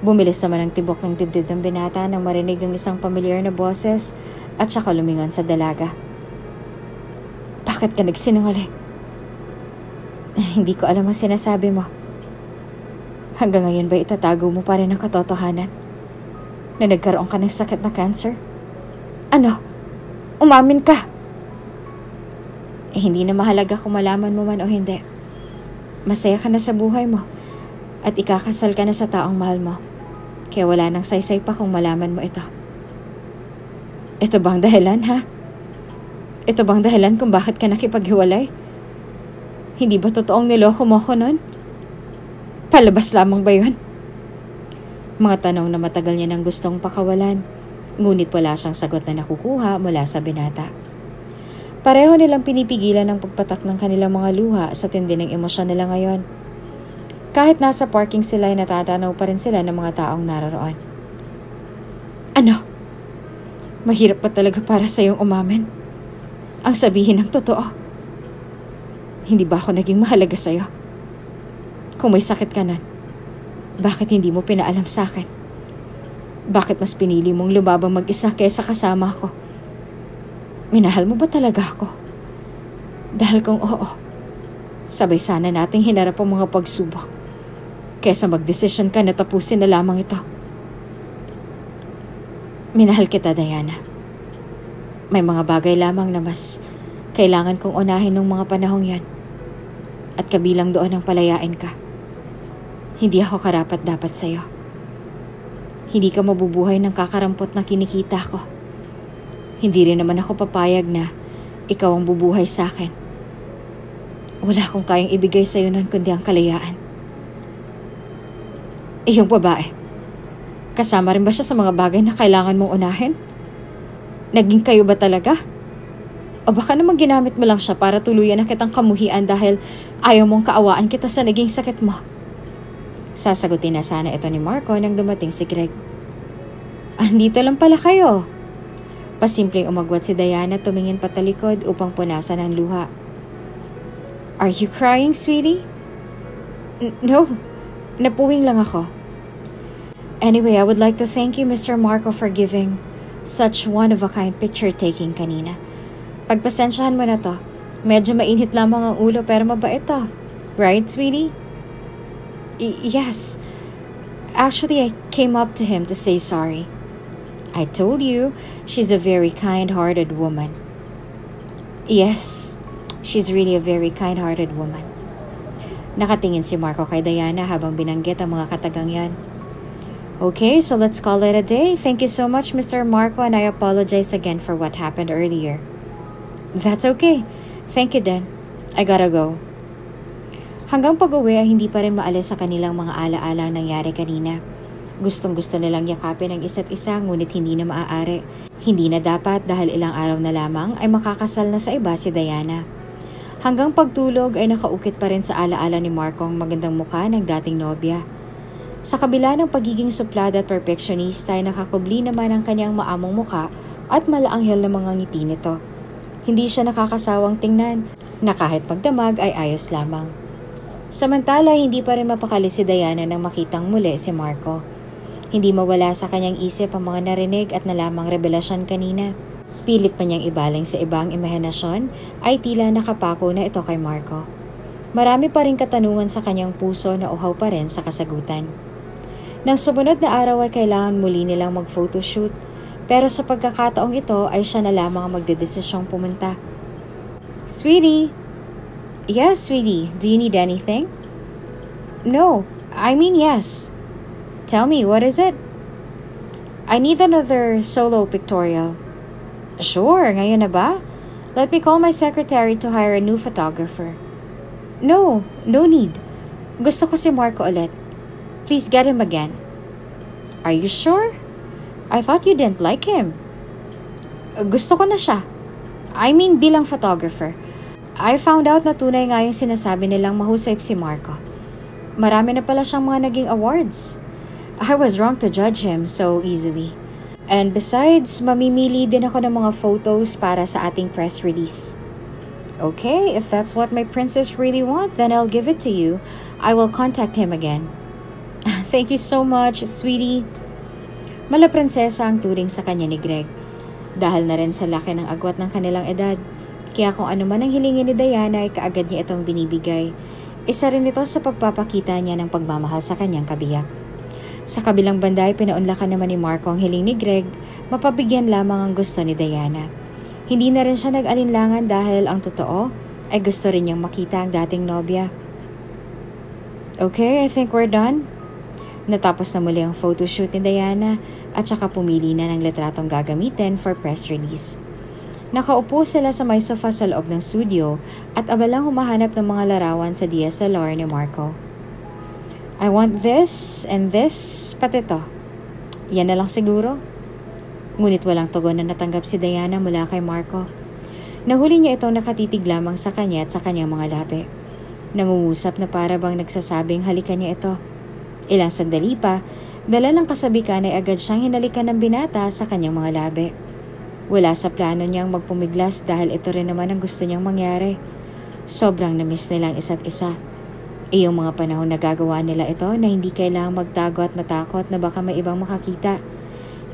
Bumilis naman ang tibok ng dibdib ng binata nang marinig ang isang pamilyar na boses at saka lumingon sa dalaga. Bakit ka nagsinungaling? Hindi ko alam ang sinasabi mo. Hanggang ngayon ba itatago mo pa rin ang katotohanan? Na nagkaroon ka ng sakit na cancer? Ano? Umamin ka! Hindi na mahalaga kung malaman mo man o hindi. Masaya ka na sa buhay mo at ikakasal ka na sa taong mahal mo. Kaya wala nang saysay pa kung malaman mo ito. Ito bang dahilan, ha? Ito bang dahilan kung bakit ka nakipaghiwalay? Hindi ba totoong niloko mo ko nun? Palabas lamang ba yun? Mga tanong na matagal niya nang gustong pakawalan, ngunit wala siyang sagot na nakukuha mula sa binata. Pareho nilang pinipigilan ang pagpatak ng kanilang mga luha sa tindi ng emosyon nila ngayon. Kahit nasa parking sila ay natatanaw pa rin sila ng mga taong naroroon. Ano? Mahirap pa talaga para sa iyong umamin. Ang sabihin ng totoo. Hindi ba ako naging mahalaga sa iyo? Kung may sakit ka nun, bakit hindi mo pinaalam sa akin? Bakit mas pinili mong lumabang mag-isa kaysa kasama ako? Minahal mo ba talaga ako? Dahil kung oo, sabay sana nating hinarap ang mga pagsubok kaysa magdesisyon ka na tapusin na lamang ito. Minahal kita, Diana. May mga bagay lamang na mas kailangan kong unahin ng mga panahong yan. At kabilang doon ang palayain ka. Hindi ako karapat-dapat sa'yo. Hindi ka mabubuhay ng kakarampot na kinikita ko. Hindi rin naman ako papayag na ikaw ang bubuhay sa akin. Wala akong kayang ibigay sa'yo nun kundi ang kalayaan. Yung babae, kasama rin ba siya sa mga bagay na kailangan mong unahin? Naging kayo ba talaga? O baka naman ginamit mo lang siya para tuluyan na kitang kamuhian dahil ayaw mong kaawaan kita sa naging sakit mo? Sasagutin na sana ito ni Marco nang dumating si Greg. Andito lang pala kayo. Pasimpleng umagwat si Diana, tumingin patalikod upang punasan ang luha. Are you crying, sweetie? No, napuwing lang ako. Anyway, I would like to thank you, Mr. Marco, for giving such one-of-a-kind picture-taking kanina. Pagpasensyahan mo na to. Medyo mainit lamang ang ulo pero mabait to. Right, sweetie? Yes. Actually, I came up to him to say sorry. I told you, she's a very kind-hearted woman. Yes, she's really a very kind-hearted woman. Nakatingin si Marco kay Diana habang binanggit ang mga katagang yan. Okay, so let's call it a day. Thank you so much, Mr. Marco, and I apologize again for what happened earlier. That's okay. Thank you, then. I gotta go. Hanggang pag-uwi ay hindi pa rin maalis sa kanilang mga ala-ala nangyari kanina. Gustong-gusto nilang yakapin ang isa't isa ngunit hindi na maaari. Hindi na dapat dahil ilang araw na lamang ay makakasal na sa iba si Diana. Hanggang pagtulog ay nakaukit pa rin sa ala-ala ni Marco ang magandang mukha ng dating nobya. Sa kabila ng pagiging suplada at perfectionista ay nakakubli naman ang kanyang maamong mukha at malaanghel na mga ngiti nito. Hindi siya nakakasawang tingnan na kahit pagdamag ay ayos lamang. Samantala, hindi pa rin mapakali si Diana nang makitang muli si Marco. Hindi mawala sa kanyang isip ang mga narinig at nalamang revelasyon kanina. Pilit pa niyang ibaling sa ibang imahinasyon ay tila nakapako na ito kay Marco. Marami pa rin katanungan sa kanyang puso na uhaw pa rin sa kasagutan. Nang sumunod na araw ay kailangan muli nilang mag-photoshoot, pero sa pagkakataong ito ay siya na lamang ang magdedesisyong pumunta. Sweetie! Yes, sweetie. Do you need anything? No, I mean yes. Tell me, what is it? I need another solo pictorial. Sure, ngayon na ba? Let me call my secretary to hire a new photographer. No need. Gusto ko si Marco ulit. Please get him again. Are you sure? I thought you didn't like him. Gusto ko na siya. I mean bilang photographer. I found out na tunay nga yung sinasabi nilang mahusay si Marco. Marami na pala siyang mga naging awards. I was wrong to judge him so easily. And besides, mamimili din ako ng mga photos para sa ating press release. Okay, if that's what my princess really want, then I'll give it to you. I will contact him again. Thank you so much, sweetie. Mala prinsesa ang turing sa kanya ni Greg. Dahil na rin sa laki ng agwat ng kanilang edad. Kaya kung ano man ang hilingin ni Diana ay kaagad niya itong binibigay. Isa rin ito sa pagpapakita niya ng pagmamahal sa kanyang kabiyak. Sa kabilang banda ay pinaunlakan naman ni Marco ang hiling ni Greg, mapabigyan lamang ang gusto ni Diana. Hindi na rin siya nag-alinlangan dahil ang totoo ay gusto rin niyang makita ang dating nobya. Okay, I think we're done. Natapos na muli ang photoshoot ni Diana at saka pumili na ng litratong gagamitin for press release. Nakaupo sila sa may sofa sa loob ng studio at abalang humahanap ng mga larawan sa DSLR ni Marco. I want this and this, pati to. Yan na lang siguro. Ngunit walang tugon na natanggap si Diana mula kay Marco. Nahuli niya itong nakatitig lamang sa kanya at sa kanyang mga labi. Nangungusap na para bang nagsasabing halikan niya ito. Ilang sandali pa, dala ng kasabikan ay agad siyang hinalikan ng binata sa kanyang mga labi. Wala sa plano niyang magpumiglas dahil ito rin naman ang gusto niyang mangyari. Sobrang namiss nilang isa't isa. Iyong mga panahon na gagawa nila ito na hindi kailangang magtago at matakot na baka may ibang makakita.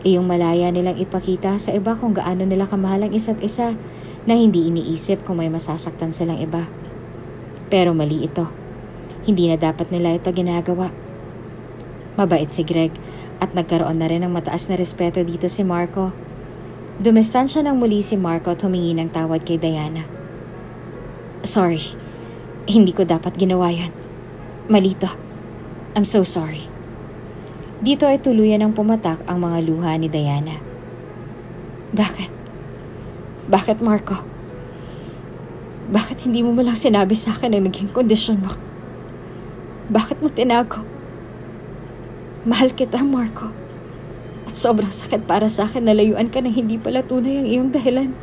Iyong malaya nilang ipakita sa iba kung gaano nila kamahal ang isa't isa na hindi iniisip kung may masasaktan silang iba. Pero mali ito. Hindi na dapat nila ito ginagawa. Mabait si Greg at nagkaroon na rin ng mataas na respeto dito si Marco. Dumistansya ng muli si Marco at humingi ng tawad kay Diana. Sorry, hindi ko dapat ginawa yan. Mali to. I'm so sorry. Dito ay tuluyan ng pumatak ang mga luha ni Diana. Bakit? Bakit, Marco? Bakit hindi mo malang sinabi sa akin ang naging kondisyon mo? Bakit mo tinago? Mahal kita, Marco. At sobrang sakit para sa akin na layuan ka na hindi pala tunay ang iyong dahilan.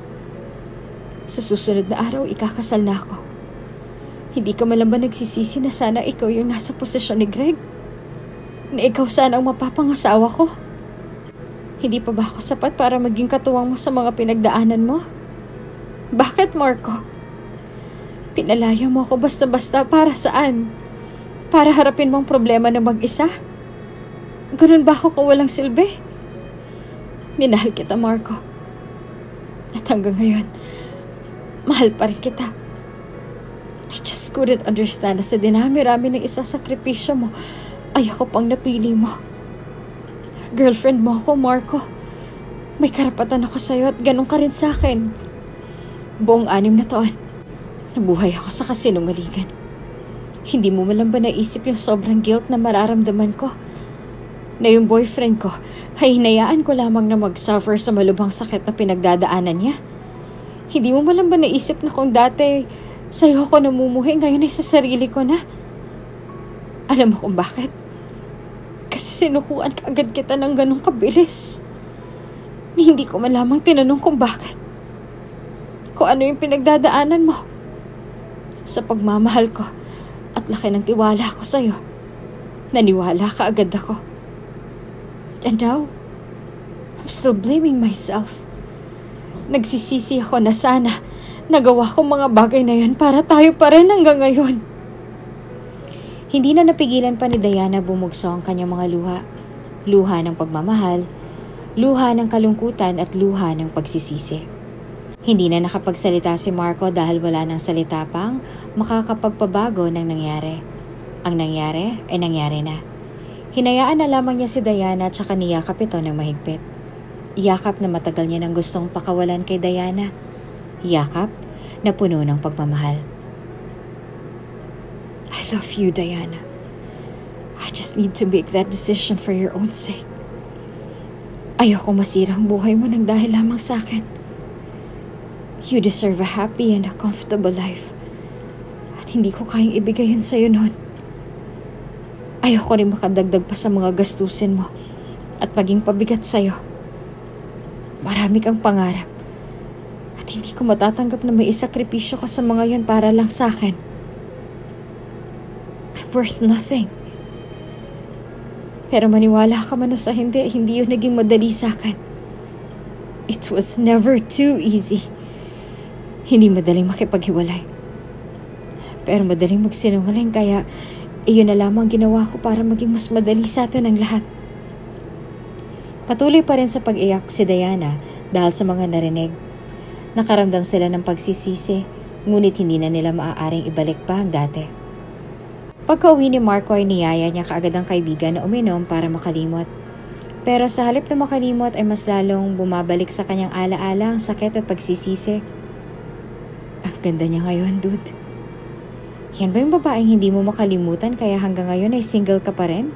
Sa susunod na araw, ikakasal na ako. Hindi ka man lang ba nagsisisi na sana ikaw yung nasa posisyon ni Greg? Na ikaw sana ang mapapangasawa ko? Hindi pa ba ako sapat para maging katuwang mo sa mga pinagdaanan mo? Bakit, Marco? Pinalaya mo ako basta-basta para saan? Para harapin mong problema na mag-isa? Ganun ba ako kung walang silbi? Minahal kita, Marco. At hanggang ngayon, mahal pa rin kita. I just couldn't understand na sa dinami-rami ng isasakripisyo mo, ay ako pang napili mo. Girlfriend mo ako, Marco. May karapatan ako sa'yo at ganun ka rin sa akin. Buong 6 na taon, nabuhay ako sa kasinungalingan. Hindi mo malang ba naisip yung sobrang guilt na mararamdaman ko? Na yung boyfriend ko ay hinayaan ko lamang na mag-suffer sa malubhang sakit na pinagdadaanan niya? Hindi mo malang ba naisip na kung dati sa'yo ako namumuhay, ngayon ay sa sarili ko na? Alam mo kung bakit? Kasi sinukuan kaagad kita ng ganong kabilis. Hindi ko man lamang tinanong kung bakit. Kung ano yung pinagdadaanan mo. Sa pagmamahal ko at laki ng tiwala ko sa'yo, naniwala ka agad ako. And now, I'm still blaming myself. Nagsisisi ako na sana nagawa ko mga bagay na yan para tayo pa rin hanggang ngayon. Hindi na napigilan pa ni Diana bumugso ang kanyang mga luha. Luha ng pagmamahal, luha ng kalungkutan at luha ng pagsisisi. Hindi na nakapagsalita si Marco dahil wala nang salita pang makakapagpabago ng nangyari. Ang nangyari ay nangyari na. Hinayaan na lamang niya si Diana at saka niyakap ito ng mahigpit. Yakap na matagal niya nang gustong pakawalan kay Diana. Yakap na puno ng pagmamahal. I love you, Diana. I just need to make that decision for your own sake. Ayoko masira ang buhay mo nang dahil lamang sa akin. You deserve a happy and a comfortable life. At hindi ko kayang ibigay yun sa'yo noon. Ayoko rin makadagdag pa sa mga gastusin mo at maging pabigat sa'yo. Marami kang pangarap. At hindi ko matatanggap na may isakripisyo ka sa mga yun para lang sa akin. I'm worth nothing. Pero maniwala ka man o sa hindi yun naging madali sa akin. It was never too easy. Hindi madaling makipaghiwalay. Pero madaling magsinungaling kaya iyon na lamang ginawa ko para maging mas madali sa atin ang lahat. Patuloy pa rin sa pag-iyak si Diana dahil sa mga narinig. Nakaramdam sila ng pagsisisi, ngunit hindi na nila maaaring ibalik pa ang dati. Pagka-uwi ni Marco ay niyaya niya kaagad ang kaibigan na uminom para makalimot. Pero sa halip na makalimot ay mas lalong bumabalik sa kanyang alaala ang sakit at pagsisisi. Ang ganda niya ngayon, dude. Yan ba yung babaeng hindi mo makalimutan kaya hanggang ngayon ay single ka pa rin?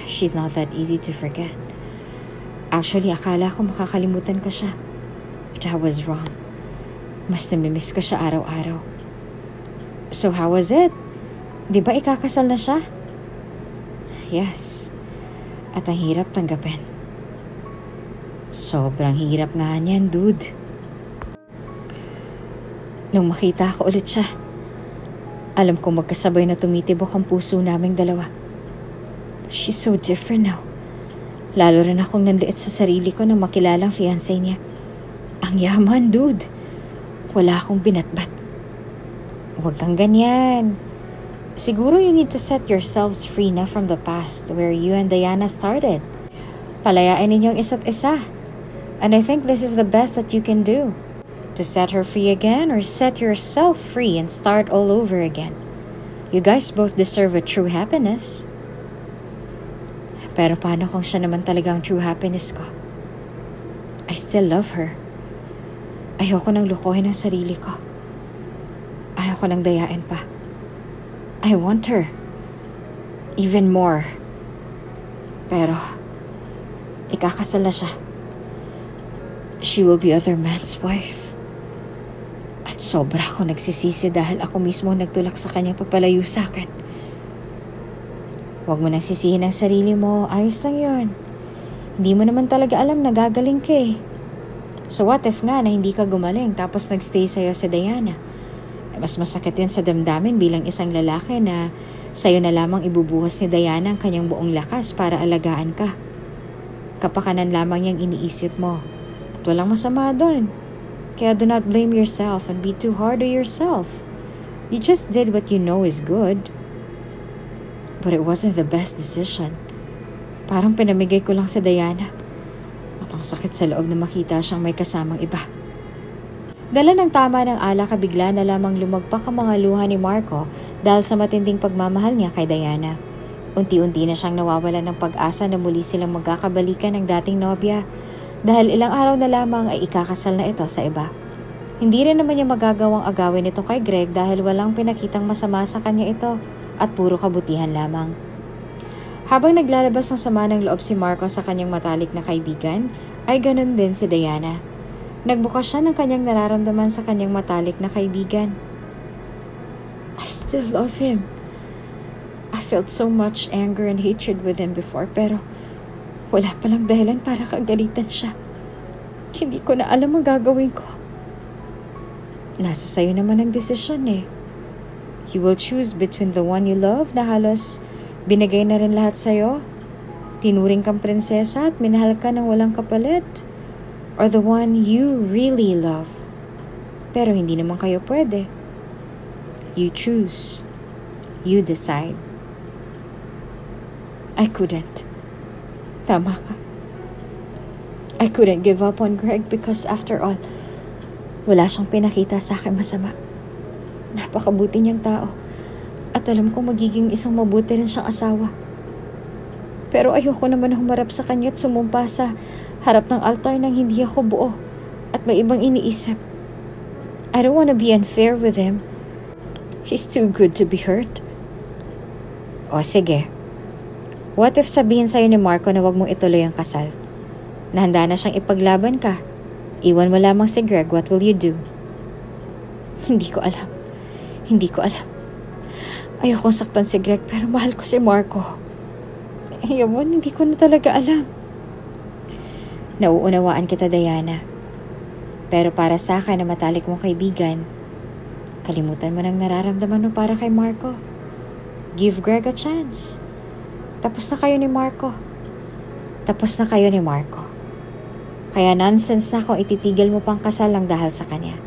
She's not that easy to forget. Actually, akala ko makakalimutan ko siya. But I was wrong. Mas namimiss ko siya araw-araw. So how was it? Di ba ikakasal na siya? Yes. At ang hirap tanggapin. Sobrang hirap nga niyan, dude. Nung makita ko ulit siya, alam ko magkasabay na tumitibok ang puso naming dalawa. She's so different now. Lalo rin akong nanliit sa sarili ko nang makilalang fiancé niya. Ang yaman, dude. Wala akong binatbat. Huwag kang ganyan. Siguro you need to set yourselves free na from the past where you and Diana started. Palayain ninyong isa't isa. And I think this is the best that you can do. To set her free again or set yourself free and start all over again. You guys both deserve a true happiness. Pero paano kung siya naman talagang true happiness ko? I still love her. Ayoko nang lukohin ang sarili ko. Ayoko nang dayain pa. I want her. Even more. Pero, ikakasal na siya. She will be other man's wife. At sobra ako nagsisisi dahil ako mismo nagtulak sa kanyang papalayo sa akin. Huwag mo nang sisihin ang sarili mo. Ayos lang yun. Hindi mo naman talaga alam na gagaling ka eh. So what if nga na hindi ka gumaling tapos nagstay sa'yo si Diana? Mas masakit yan sa damdamin bilang isang lalaki na sa'yo na lamang ibubuhos ni Diana ang kanyang buong lakas para alagaan ka. Kapakanan lamang niyang iniisip mo. At walang masama doon. Kaya do not blame yourself and be too hard on yourself. You just did what you know is good. But it wasn't the best decision. Parang pinamigay ko lang si Diana. At ang sakit sa loob na makita siyang may kasamang iba. Dala ng tama ng alak, bigla na lamang lumagpak ang mga luha ni Marco dahil sa matinding pagmamahal niya kay Diana. Unti-unti na siyang nawawalan ng pag-asa na muli silang magkakabalikan ng dating nobya dahil ilang araw na lamang ay ikakasal na ito sa iba. Hindi rin naman niya magagawang agawin ito kay Greg dahil walang pinakitang masama sa kanya ito at puro kabutihan lamang. Habang naglalabas ng sama ng loob si Marco sa kanyang matalik na kaibigan, ay ganun din si Diana. Nagbukas siya ng kanyang nararamdaman sa kanyang matalik na kaibigan. I still love him. I felt so much anger and hatred with him before pero wala palang dahilan para kagalitan siya. Hindi ko na alam ang gagawin ko. Nasa sayo naman ang desisyon eh. You will choose between the one you love na halos binigay na rin lahat sa'yo, tinuring kang prinsesa at minahal ka ng walang kapalit, or the one you really love. Pero hindi naman kayo pwede. You choose. You decide. I couldn't. Tama ka. I couldn't give up on Greg because after all, wala siyang pinakita sa akin masama. Napakabuti niyang tao. At alam ko magiging isang mabuti rin siyang asawa. Pero ayoko naman humarap sa kanya at sumumpa sa harap ng altar nang hindi ako buo at may ibang iniisip. I don't want to be unfair with him. He's too good to be hurt. O sige. What if sabihin sa'yo ni Marco na wag mong ituloy ang kasal? Na handa na siyang ipaglaban ka. Iwan mo lamang si Greg, what will you do? Hindi ko alam. Hindi ko alam. Ayokong saktan si Greg pero mahal ko si Marco. Ewan, hindi ko na talaga alam. Nauunawaan kita, Diana. Pero para sa akin na matalik mong kaibigan, kalimutan mo nang nararamdaman mo para kay Marco. Give Greg a chance. Tapos na kayo ni Marco. Tapos na kayo ni Marco. Kaya nonsense na kung ititigil mo pang kasal lang dahil sa kanya.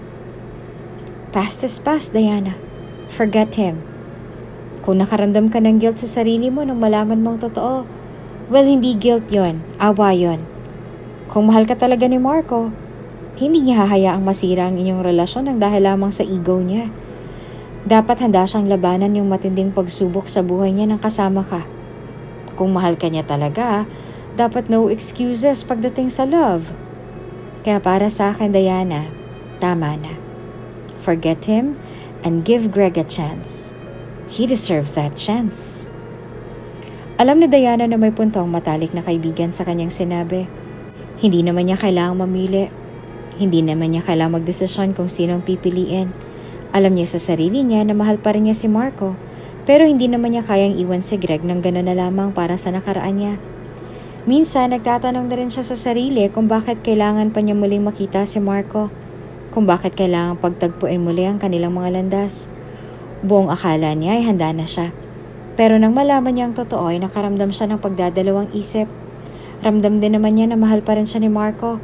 Past is past, Diana. Forget him. Kung nakaramdam ka ng guilt sa sarili mo nung malaman mong totoo, well, hindi guilt yon, awa yon. Kung mahal ka talaga ni Marco, hindi niya hahayaang masira ang inyong relasyon ng dahil lamang sa ego niya. Dapat handa siyang labanan yung matinding pagsubok sa buhay niya nang kasama ka. Kung mahal ka niya talaga, dapat no excuses pagdating sa love. Kaya para sa akin, Diana, tama na. Forget him and give Greg a chance. He deserves that chance. Alam ni Diana na may punto ang matalik na kaibigan sa kanyang sinabi. Hindi naman niya kailangang mamili. Hindi naman niya kailangang magdesisyon kung sinong pipiliin. Alam niya sa sarili niya na mahal pa rin niya si Marco, pero hindi naman niya kayang iwan si Greg ng gano'n na lamang para sa nakaraan niya. Minsan, nagtatanong na rin siya sa sarili kung bakit kailangan pa niya muling makita si Marco. kung bakit kailangang pagtagpuin muli ang kanilang mga landas. Buong akala niya ay handa na siya. Pero nang malaman niya ang totoo ay nakaramdam siya ng pagdadalawang isip. Ramdam din naman niya na mahal pa rin siya ni Marco.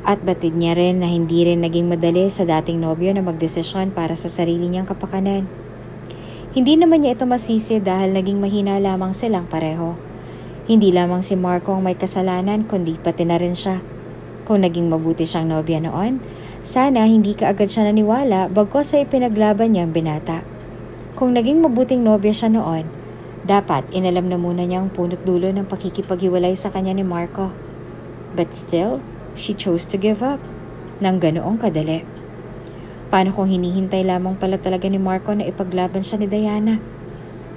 At batid niya rin na hindi rin naging madali sa dating nobyo na magdesisyon para sa sarili niyang kapakanan. Hindi naman niya ito masisi dahil naging mahina lamang silang pareho. Hindi lamang si Marco ang may kasalanan kundi pati na rin siya. Kung naging mabuti siyang nobya noon, sana hindi kaagad siya naniwala bagkus ay pinaglaban niyang binata. Kung naging mabuting nobya siya noon, dapat inalam na muna niya ang punot dulo ng pakikipaghiwalay sa kanya ni Marco. But still, she chose to give up. Nang ganoong kadali. Paano kung hinihintay lamang pala talaga ni Marco na ipaglaban siya ni Diana?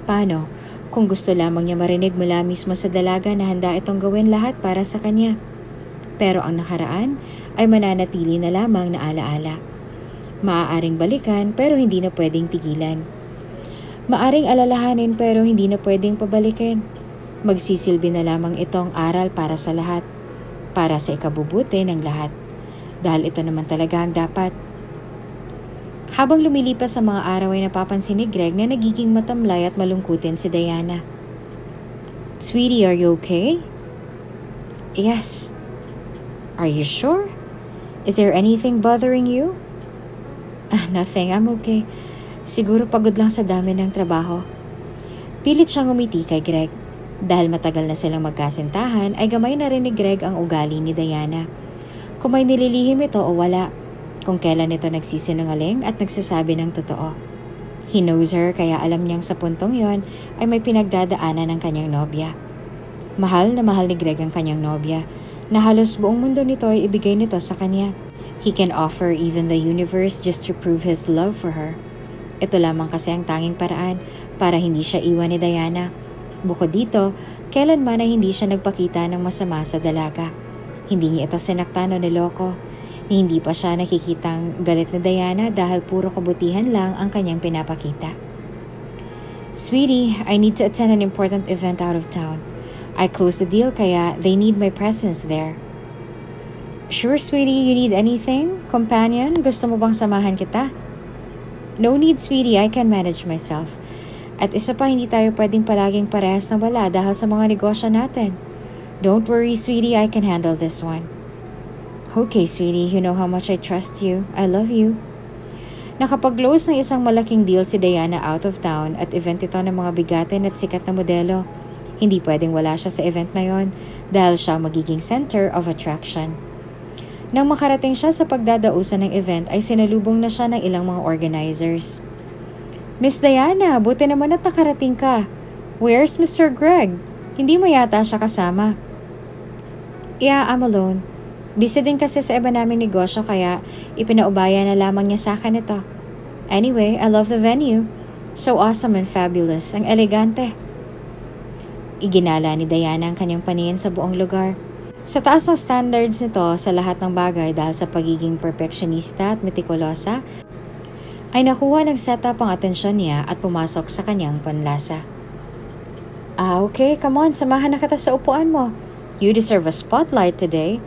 Paano kung gusto lamang niya marinig mula mismo sa dalaga na handa itong gawin lahat para sa kanya? Pero ang nakaraan ay mananatili na lamang na alaala. Maaaring balikan pero hindi na pwedeng tigilan. Maaring alalahanin pero hindi na pwedeng pabalikin. Magsisilbi na lamang itong aral para sa lahat. Para sa ikabubuti ng lahat. Dahil ito naman talaga ang dapat. Habang lumilipas sa mga araw ay napapansin ni Greg na nagiging matamlay at malungkutin si Diana. Sweetie, are you okay? Yes. Are you sure? Is there anything bothering you? Nothing, I'm okay. Siguro pagod lang sa dami ng trabaho. Pilit siyang umiti kay Greg. Dahil matagal na silang magkasintahan ay gamay na rin ni Greg ang ugali ni Diana. Kung may nililihim ito o wala. Kung kailan ito nagsisinungaling at nagsasabi ng totoo. He knows her kaya alam niyang sa puntong yon ay may pinagdadaanan ng kanyang nobya. Mahal na mahal ni Greg ang kanyang nobya. Na halos buong mundo nito ay ibigay nito sa kanya. He can offer even the universe just to prove his love for her. Ito lamang kasi ang tanging paraan para hindi siya iwan ni Diana. Bukod dito, kailanman ay hindi siya nagpakita ng masama sa dalaga. Hindi niya ito sinaktan o niloko. Hindi pa siya nakikitang galit ni Diana dahil puro kabutihan lang ang kanyang pinapakita. Sweetie, I need to attend an important event out of town. I closed the deal kaya they need my presence there. Sure, sweetie, you need anything? Companion, gusto mo bang samahan kita? No need, sweetie, I can manage myself. At isa pa, hindi tayo pwedeng palaging parehas ng wala dahil sa mga negosyo natin. Don't worry, sweetie, I can handle this one. Okay, sweetie, you know how much I trust you. I love you. Nakapag-close ng isang malaking deal si Diana out of town at event ito ng mga bigatin at sikat na modelo. Hindi pwedeng wala siya sa event na yon dahil siya magiging center of attraction. Nang makarating siya sa pagdadausan ng event ay sinalubong na siya ng ilang mga organizers. Miss Diana, buti naman at nakarating ka. Where's Mr. Greg? Hindi mo yata siya kasama. Yeah, I'm alone. Busy din kasi sa iba naming negosyo kaya ipinaubaya na lamang niya sa akin ito. Anyway, I love the venue. So awesome and fabulous. Ang elegante. Iginala ni Diana ang kanyang paningin sa buong lugar. Sa taas ng standards nito sa lahat ng bagay dahil sa pagiging perfectionista at metikulosa, ay nakuha ng setup ang atensyon niya at pumasok sa kanyang panlasa. Okay, come on, samahan na kita sa upuan mo. You deserve a spotlight today.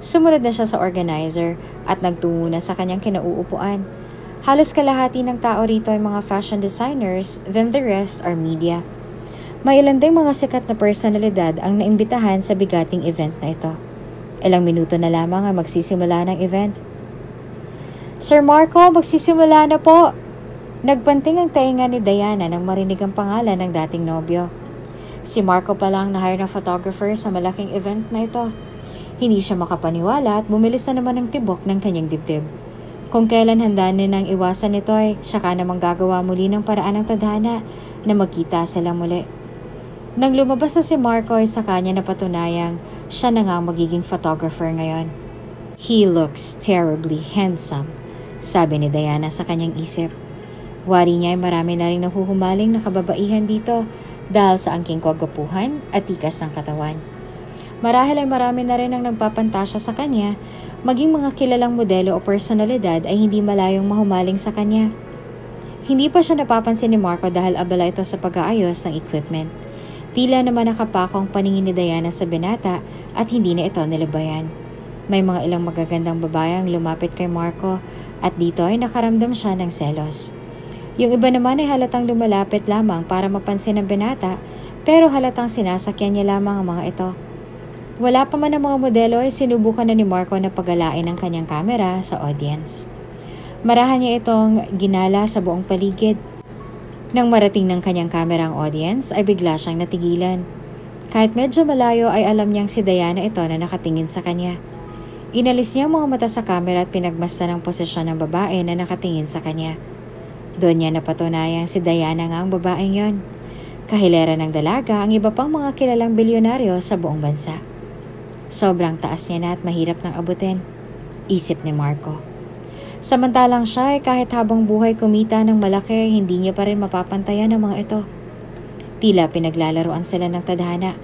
Sumunod na siya sa organizer at nagtungo na sa kanyang kinauupuan. Halos kalahati ng tao rito ay mga fashion designers, then the rest are media. May ilan ding mga sikat na personalidad ang naimbitahan sa bigating event na ito. Ilang minuto na lamang ang magsisimula ng event. Sir Marco, magsisimula na po! Nagbanting ang tainga ni Diana nang marinig ang pangalan ng dating nobyo. Si Marco pa lang na-hire na photographer sa malaking event na ito. Hindi siya makapaniwala at bumilis na naman ng tibok ng kanyang dibdib. Kung kailan handa nang iwasan ito ay saka namang gagawa muli ng paraan ng tadhana na magkita sila muli. Nang lumabas na si Marco ay sa kanya napatunayang siya na nga magiging photographer ngayon. He looks terribly handsome, sabi ni Diana sa kanyang isip. Wari niya ay marami na rin nahuhumaling na kababaihan dito dahil sa angking kagapuhan at tikas ng katawan. Marahil ay marami na rin ang nagpapantasya sa kanya, maging mga kilalang modelo o personalidad ay hindi malayong mahumaling sa kanya. Hindi pa siya napapansin ni Marco dahil abala ito sa pag-aayos ng equipment. Tila naman nakapako ang paningin ni Diana sa binata at hindi na ito nilabayan. May mga ilang magagandang babae ang lumapit kay Marco at dito ay nakaramdam siya ng selos. Yung iba naman ay halatang lumalapit lamang para mapansin ang binata pero halatang sinasakyan niya lamang ang mga ito. Wala pa man ang mga modelo ay sinubukan na ni Marco na pagalain ang kanyang kamera sa audience. Marahan niya itong ginala sa buong paligid. Nang marating ng kanyang kamera ang audience ay bigla siyang natigilan. Kahit medyo malayo ay alam niyang si Diana ito na nakatingin sa kanya. Inalis niya ang mga mata sa kamera at pinagmasdan ang posisyon ng babae na nakatingin sa kanya. Doon niya napatunayang si Diana nga ang babaeng yon. Kahilera ng dalaga ang iba pang mga kilalang bilyonaryo sa buong bansa. Sobrang taas niya na at mahirap nang abutin, isip ni Marco. Samantalang siya ay kahit habang buhay kumita ng malaki, hindi niya pa rin mapapantayan ang mga ito. Tila pinaglalaroan sila ng tadhana.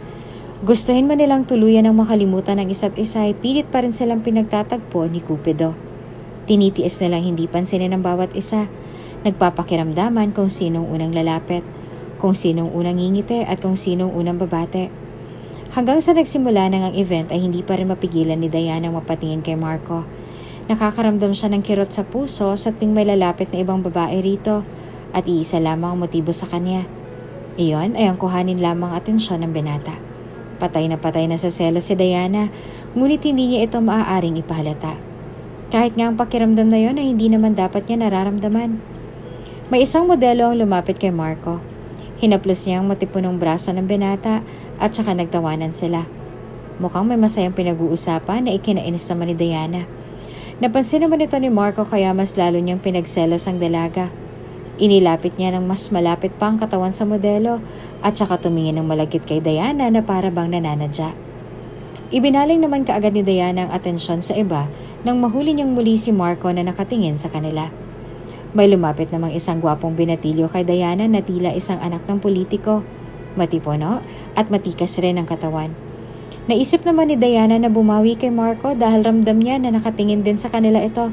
Gustuhin man nilang tuluyan ang makalimutan ng isa't isa ay pilit pa rin silang pinagtatagpo ni Cupido. Tinitiis nilang hindi pansinin ng bawat isa. Nagpapakiramdaman kung sinong unang lalapit, kung sinong unang ngingiti at kung sinong unang babate. Hanggang sa nagsimula ng ang event ay hindi pa rin mapigilan ni Diana mapatingin kay Marco. Nakakaramdam siya ng kirot sa puso sa tuwing may lalapit na ibang babae rito at iisa lamang ang motibo sa kanya. Iyon ay ang kuhanin lamang atensyon ng binata. Patay na sa selos si Diana, ngunit hindi niya ito maaaring ipahalata. Kahit nga ang pakiramdam na yon ay hindi naman dapat niya nararamdaman. May isang modelo ang lumapit kay Marco. Hinaplos niya ang matipunong braso ng binata at saka nagtawanan sila. Mukhang may masayang pinag-uusapan na ikinainis naman ni Diana. Napansin naman ito ni Marco kaya mas lalo niyang pinagselos ang dalaga. Inilapit niya ng mas malapit pa ang katawan sa modelo at saka tumingin ng malagkit kay Diana na para bang nananadya. Ibinaling naman kaagad ni Diana ang atensyon sa iba nang mahuli niyang muli si Marco na nakatingin sa kanila. May lumapit namang isang gwapong binatilyo kay Diana na tila isang anak ng politiko. Matipuno at matikas rin ang katawan. Naisip naman ni Diana na bumawi kay Marco dahil ramdam niya na nakatingin din sa kanila ito.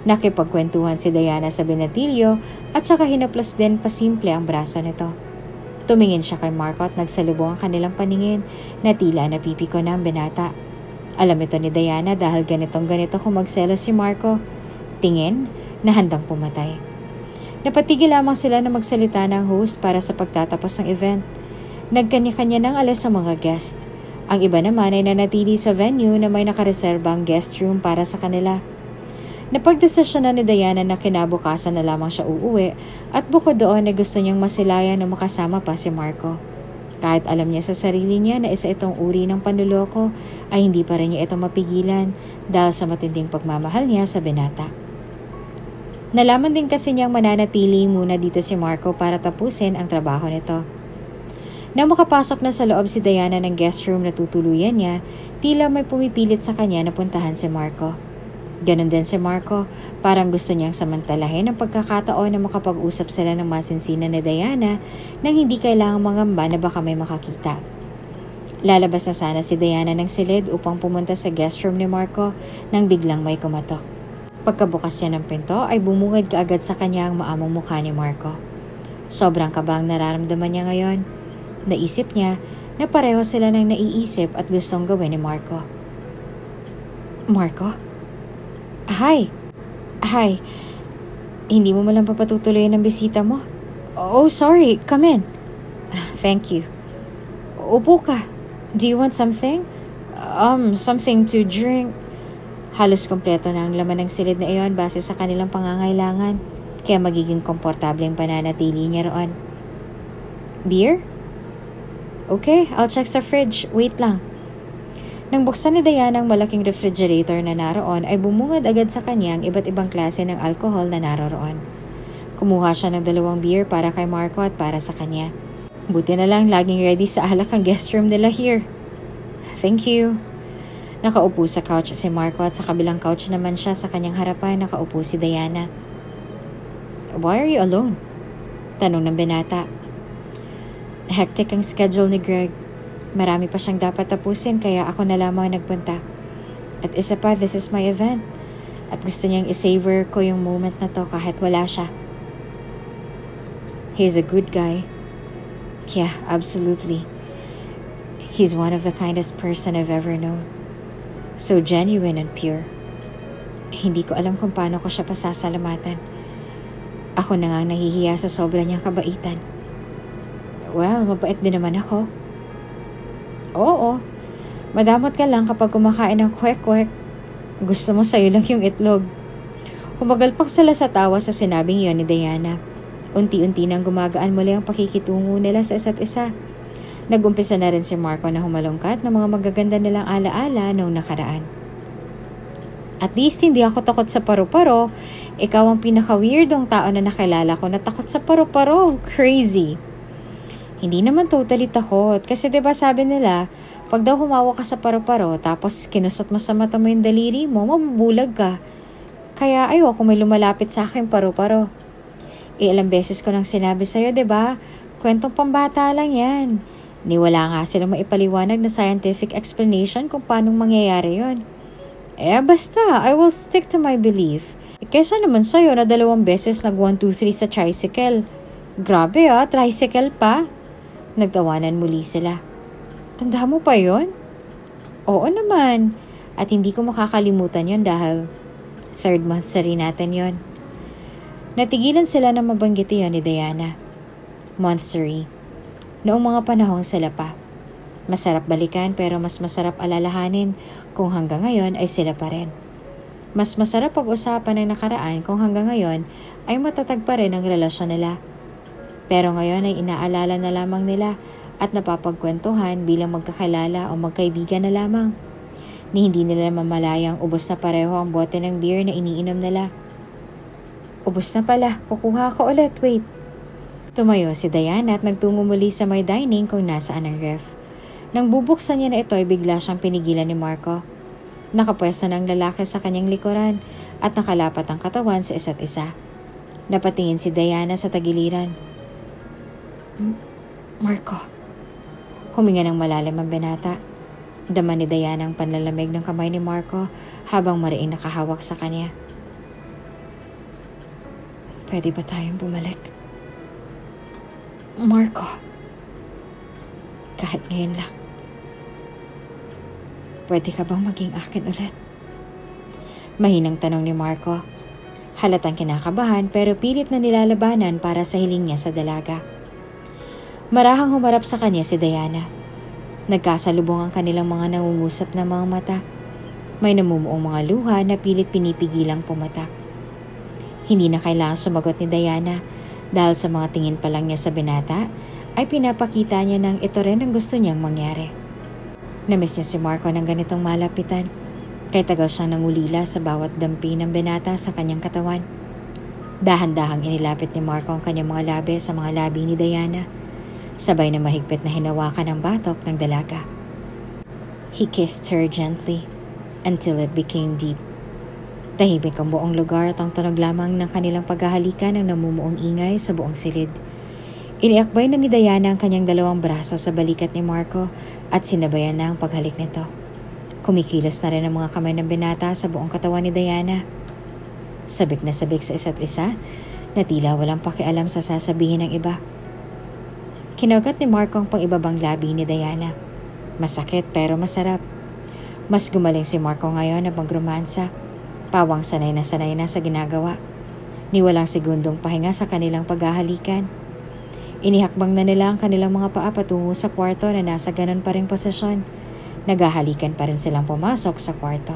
Nakipagkwentuhan si Diana sa binatilyo at saka hinaplas din pasimple ang braso nito. Tumingin siya kay Marco at nagsalubong ang kanilang paningin na tila napipiko na ang binata. Alam ito ni Diana dahil ganito kung magselos si Marco. Tingin na handang pumatay. Napatigil lamang sila na magsalita ng host para sa pagtatapos ng event. Nagkanya-kanya ng alas sa mga guest. Ang iba naman ay nanatili sa venue na may nakareserbang guest room para sa kanila. Napagdesisyon na ni Diana na kinabukasan na lamang siya uuwi at bukod doon ay gusto niyang masilayan na makasama pa si Marco. Kahit alam niya sa sarili niya na isa itong uri ng panluloko ay hindi pa rin niya ito mapigilan dahil sa matinding pagmamahal niya sa binata. Nalaman din kasi niyang mananatili muna dito si Marco para tapusin ang trabaho nito. Nang makapasok na sa loob si Diana ng guest room na tutuluyan niya, tila may pumipilit sa kanya na puntahan si Marco. Ganon din si Marco, parang gusto niyang samantalahin ang pagkakataon na makapag-usap sila ng masinsinan ni Diana nang hindi kailangang mangamba na baka may makakita. Lalabas na sana si Diana ng silid upang pumunta sa guest room ni Marco nang biglang may kumatok. Pagkabukas niya ng pinto ay bumungad kaagad sa kanya ang maamong mukha ni Marco. Sobrang kabang nararamdaman niya ngayon. Naisip niya na pareho sila nang naiisip at gustong gawin ni Marco. Marco? Hi. Hindi mo malang papatutuloy ang bisita mo? Oh, sorry. Come in. Thank you. Upo ka. Do you want something? Something to drink. Halos kompleto na ang laman ng silid na iyon base sa kanilang pangangailangan, kaya magiging komportable ang pananatili niya roon. Beer? Okay, I'll check sa fridge. Wait lang. Nang buksan ni Diana ang malaking refrigerator na naroon ay bumungad agad sa kanya ang iba't ibang klase ng alcohol na naroroon. Kumuha siya ng 2 beer para kay Marco at para sa kanya. Buti na lang laging ready sa alak ang guest room nila here. Thank you. Nakaupo sa couch si Marco at sa kabilang couch naman siya sa kanyang harapan nakaupo si Diana. Why are you alone? Tanong ng binata. Hectic ang schedule ni Greg. Marami pa siyang dapat tapusin kaya ako na lamang nagpunta. At isa pa, this is my event. At gusto niyang isavor ko yung moment na to kahit wala siya. He's a good guy. Yeah, absolutely. He's one of the kindest person I've ever known. So genuine and pure. Hindi ko alam kung paano ko siya pasasalamatan. Ako na nga nahihiya sa sobra niyang kabaitan. Well, mabait din naman ako. Oo, madamot ka lang kapag kumakain ng kwek-kwek. Gusto mo sa'yo lang yung itlog. Humagalpak sila sa tawa sa sinabing yon ni Diana. Unti-unti nang gumagaan muli ang pakikitungo nila sa isa't isa. Nag-umpisa na rin si Marco na humalungkat ng mga magaganda nilang alaala noong nakaraan. At least hindi ako takot sa paru-paro. Ikaw ang pinaka-weirdong tao na nakilala ko na takot sa paru-paro. Crazy. Hindi naman totally takot kasi 'di ba sabi nila, pag daw humawa ka sa paru-paro tapos kinusot mo sa mata mo yung daliri mo, mabubulag ka. Kaya ayoko may lumalapit sa akin paru-paro. Ilang beses ko nang sinabi sa'yo, 'di ba? Kwentong pambata lang 'yan. Niwala nga silang maipaliwanag na scientific explanation kung paano mangyayari 'yon. Basta, I will stick to my belief. Kesa naman sa'yo na 2 beses nag 1, 2, 3 sa tricycle. Grabe tricycle pa. Nagtawanan muli sila. Tanda mo pa yon? Oo naman. At hindi ko makakalimutan yon dahil 3rd month sa rin natin yon. Natigilan sila na mabanggit yon ni Diana. Month 3. Noong mga panahong sila pa. Masarap balikan pero mas masarap alalahanin kung hanggang ngayon ay sila pa rin. Mas masarap pag-usapan ng nakaraan kung hanggang ngayon ay matatag pa rin ang relasyon nila. Pero ngayon ay inaalala na lamang nila at napapagkwentuhan bilang magkakilala o magkaibigan na lamang. Ni hindi nila mamalayang ubos na pareho ang bote ng beer na iniinom nila. Ubos na pala, kukuha ko ulit, wait. Tumayo si Diana at nagtungo muli sa may dining kung nasaan ang ref. Nang bubuksan niya na ito ay bigla siyang pinigilan ni Marco. Nakapwesto ng lalaki sa kanyang likuran at nakalapat ang katawan sa isa't isa. Napatingin si Diana sa tagiliran. Marco. Huminga ng malalim ang binata. Dama ni Diana ang panlalamig ng kamay ni Marco habang mariing nakahawak sa kanya. Pwede ba tayong bumalik? Marco. Kahit ngayon lang. Pwede ka bang maging akin ulit? Mahinang tanong ni Marco. Halatang kinakabahan pero pilit na nilalabanan para sa hiling niya sa dalaga. Marahang humarap sa kanya si Diana. Nagkasalubong ang kanilang mga nangungusap na mga mata. May namumuong mga luha na pilit pinipigilang pumatak. Hindi na kailangan sumagot ni Diana dahil sa mga tingin pa lang niya sa binata ay pinapakita niya ng ito rin ang gusto niyang mangyari. Namiss niya si Marco ng ganitong malapitan, kaya tagal siyang nangulila sa bawat dampi ng binata sa kanyang katawan. Dahan-dahang inilapit ni Marco ang kanyang mga labi sa mga labi ni Diana, sabay na mahigpit na hinawakan ang batok ng dalaga. He kissed her gently until it became deep. Tahimik ang buong lugar at ang tunog lamang ng kanilang paghahalikan ang namumuong ingay sa buong silid. Iniakbay na ni Diana ang kanyang 2 braso sa balikat ni Marco at sinabayan na ang paghalik nito. Kumikilos na rin ang mga kamay ng binata sa buong katawan ni Diana. Sabik na sabik sa isa't isa na tila walang pakialam sa sasabihin ng iba. Kinagat ni Marco ang pang-ibabang labi ni Diana. Masakit pero masarap. Mas gumaling si Marco ngayon na magromansa. Pawang sanay na sa ginagawa. Ni walang segundong pahinga sa kanilang paghahalikan. Inihakbang na nila ang kanilang mga paa patungo sa kwarto na nasa ganon pa ring posisyon. Naghahalikan pa rin silang pumasok sa kwarto.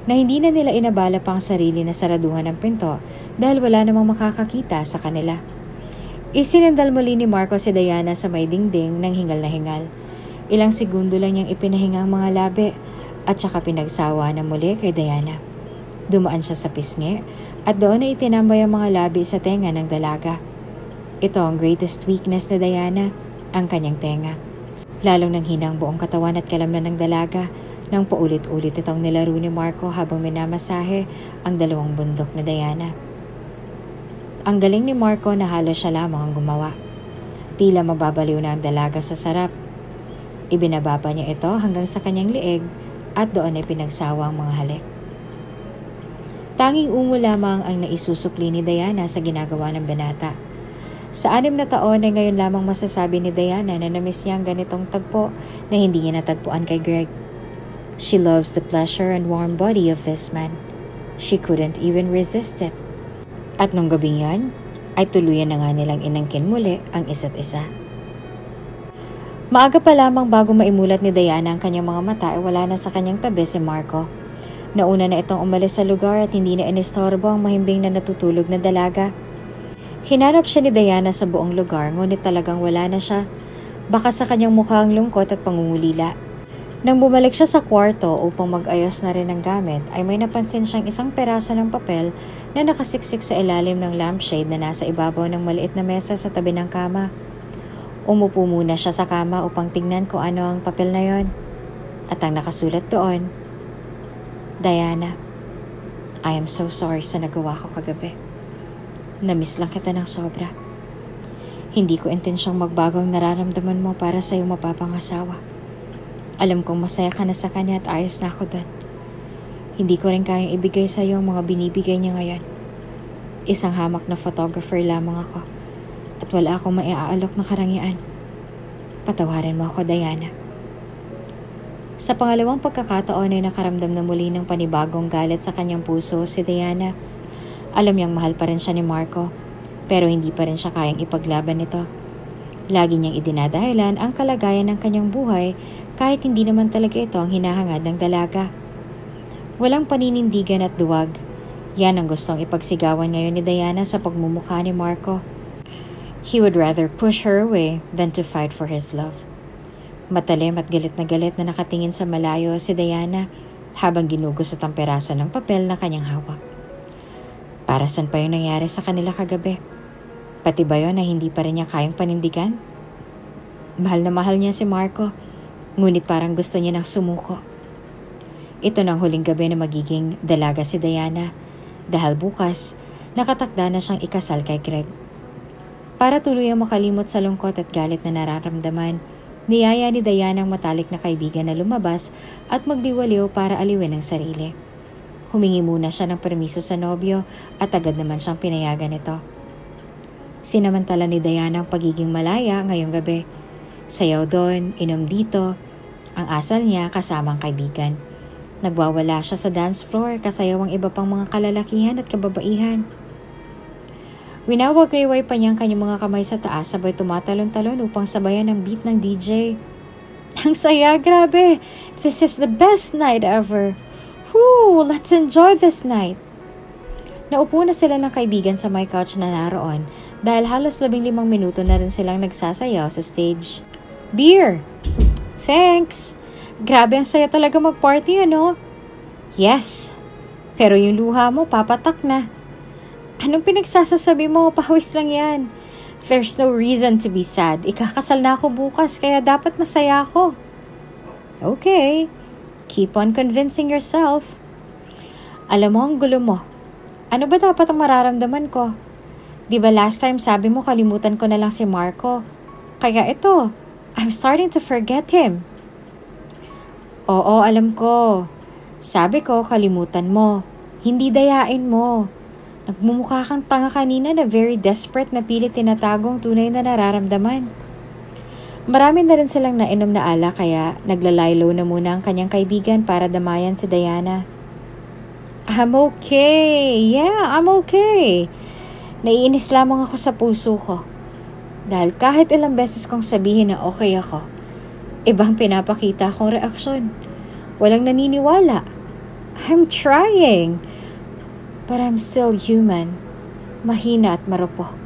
Na hindi na nila inabala pa ang sarili na saraduhan ng pinto dahil wala namang makakakita sa kanila. Isinandal muli ni Marco si Diana sa may dingding ng hingal na hingal. Ilang segundo lang niyang ipinahinga ang mga labi at saka pinagsawa na muli kay Diana. Dumaan siya sa pisngi at doon na itinambay ang mga labi sa tenga ng dalaga. Ito ang greatest weakness ni Diana, ang kanyang tenga. Lalong nanghinang buong katawan at kalamnan ng dalaga nang paulit-ulit itong nilaro ni Marco habang minamasahe ang 2 bundok ni Diana. Ang galing ni Marco na halos siya lamang ang gumawa. Tila mababaliw na ang dalaga sa sarap. Ibinababa niya ito hanggang sa kanyang lieg at doon ay pinagsawa ang mga halik. Tanging ungo lamang ang naisusukli ni Diana sa ginagawa ng binata. Sa 6 na taon ay ngayon lamang masasabi ni Diana na namiss niya ang ganitong tagpo na hindi niya natagpuan kay Greg. She loves the pleasure and warm body of this man. She couldn't even resist it. At nung gabing yan, ay tuluyan na nga nilang inangkin muli ang isa't isa. Maaga pa lamang bago maimulat ni Diana ang kanyang mga mata ay wala na sa kanyang tabi si Marco. Nauna na itong umalis sa lugar at hindi na inistorbo ang mahimbing na natutulog na dalaga. Hinanap siya ni Diana sa buong lugar ngunit talagang wala na siya. Baka sa kanyang mukha ang lungkot at pangungulila. Nang bumalik siya sa kwarto upang mag-ayos na rin ng gamit ay may napansin siyang isang peraso ng papel na nakasiksik sa ilalim ng lampshade na nasa ibabaw ng maliit na mesa sa tabi ng kama. Umupo muna siya sa kama upang tingnan kung ano ang papel na yon. At ang nakasulat doon, Diana, I am so sorry sa nagawa ko kagabi. Namiss lang kita ng sobra. Hindi ko intensyong magbago ang nararamdaman mo para sa iyong mapapangasawa. Alam kong masaya ka na sa kanya at ayos na ako doon. Hindi ko rin kayang ibigay sa iyo ang mga binibigay niya ngayon. Isang hamak na photographer lamang ako at wala akong maiaalok na karangyaan. Patawarin mo ako, Diana. Sa pangalawang pagkakataon ay nakaramdam na muli ng panibagong galit sa kanyang puso si Diana. Alam niyang mahal pa rin siya ni Marco, pero hindi pa rin siya kayang ipaglaban nito. Lagi niyang idinadahilan ang kalagayan ng kanyang buhay kahit hindi naman talaga ito ang hinahangad ng dalaga. Walang paninindigan at duwag. Yan ang gustong ipagsigawan ngayon ni Diana sa pagmumukha ni Marco. He would rather push her away than to fight for his love. Matalim at galit na nakatingin sa malayo si Diana habang ginugusot ang peraso ng papel na kanyang hawak. Para saan pa yung nangyari sa kanila kagabi? Pati ba yun na hindi pa rin niya kayang panindigan? Mahal na mahal niya si Marco. Ngunit parang gusto niya nang sumuko. Ito nang huling gabi na magiging dalaga si Diana dahil bukas nakatakda na siyang ikasal kay Craig. Para tuluyang makalimot sa lungkot at galit na nararamdaman, niyaya ni Diana ang matalik na kaibigan na lumabas at magdiwaliw para aliwin ang sarili. Humingi muna siya ng permiso sa nobyo at agad naman siyang pinayagan nito. Sinamantala ni Diana ang pagiging malaya ngayong gabi. Sayaw doon, inom dito, ang asal niya kasamang kaibigan. Nagwawala siya sa dance floor, kasayaw ang iba pang mga kalalakihan at kababaihan. Winawagayway pa niya ang kanyang mga kamay sa taas sabay tumatalon-talon upang sabayan ang beat ng DJ. Ang saya, grabe! This is the best night ever! Whoo! Let's enjoy this night! Naupo na sila ng kaibigan sa may couch na naroon dahil halos 15 minuto na rin silang nagsasayaw sa stage. Beer! Thanks! Grabe ang saya talaga mag-party, ano? Yes! Pero yung luha mo, papatak na. Anong pinagsasasabi mo? Pawis lang yan. There's no reason to be sad. Ikakasal na ako bukas, kaya dapat masaya ako. Okay. Keep on convincing yourself. Alam mo, ang gulo mo. Ano ba dapat ang mararamdaman ko? Di ba last time sabi mo kalimutan ko na lang si Marco? Kaya ito, I'm starting to forget him. Oo, alam ko. Sabi ko, kalimutan mo. Hindi dayain mo. Nagmumukha kang tanga kanina na very desperate na pilit tinatagong tunay na nararamdaman. Marami na rin silang nainom na ala kaya naglalaylo na muna ang kanyang kaibigan para damayan si Diana. I'm okay. Yeah, I'm okay. Naiinis lamang ako sa puso ko. Dahil kahit ilang beses kong sabihin na okay ako, ibang pinapakita akong reaksyon. Walang naniniwala. I'm trying. But I'm still human. Mahina at marupok.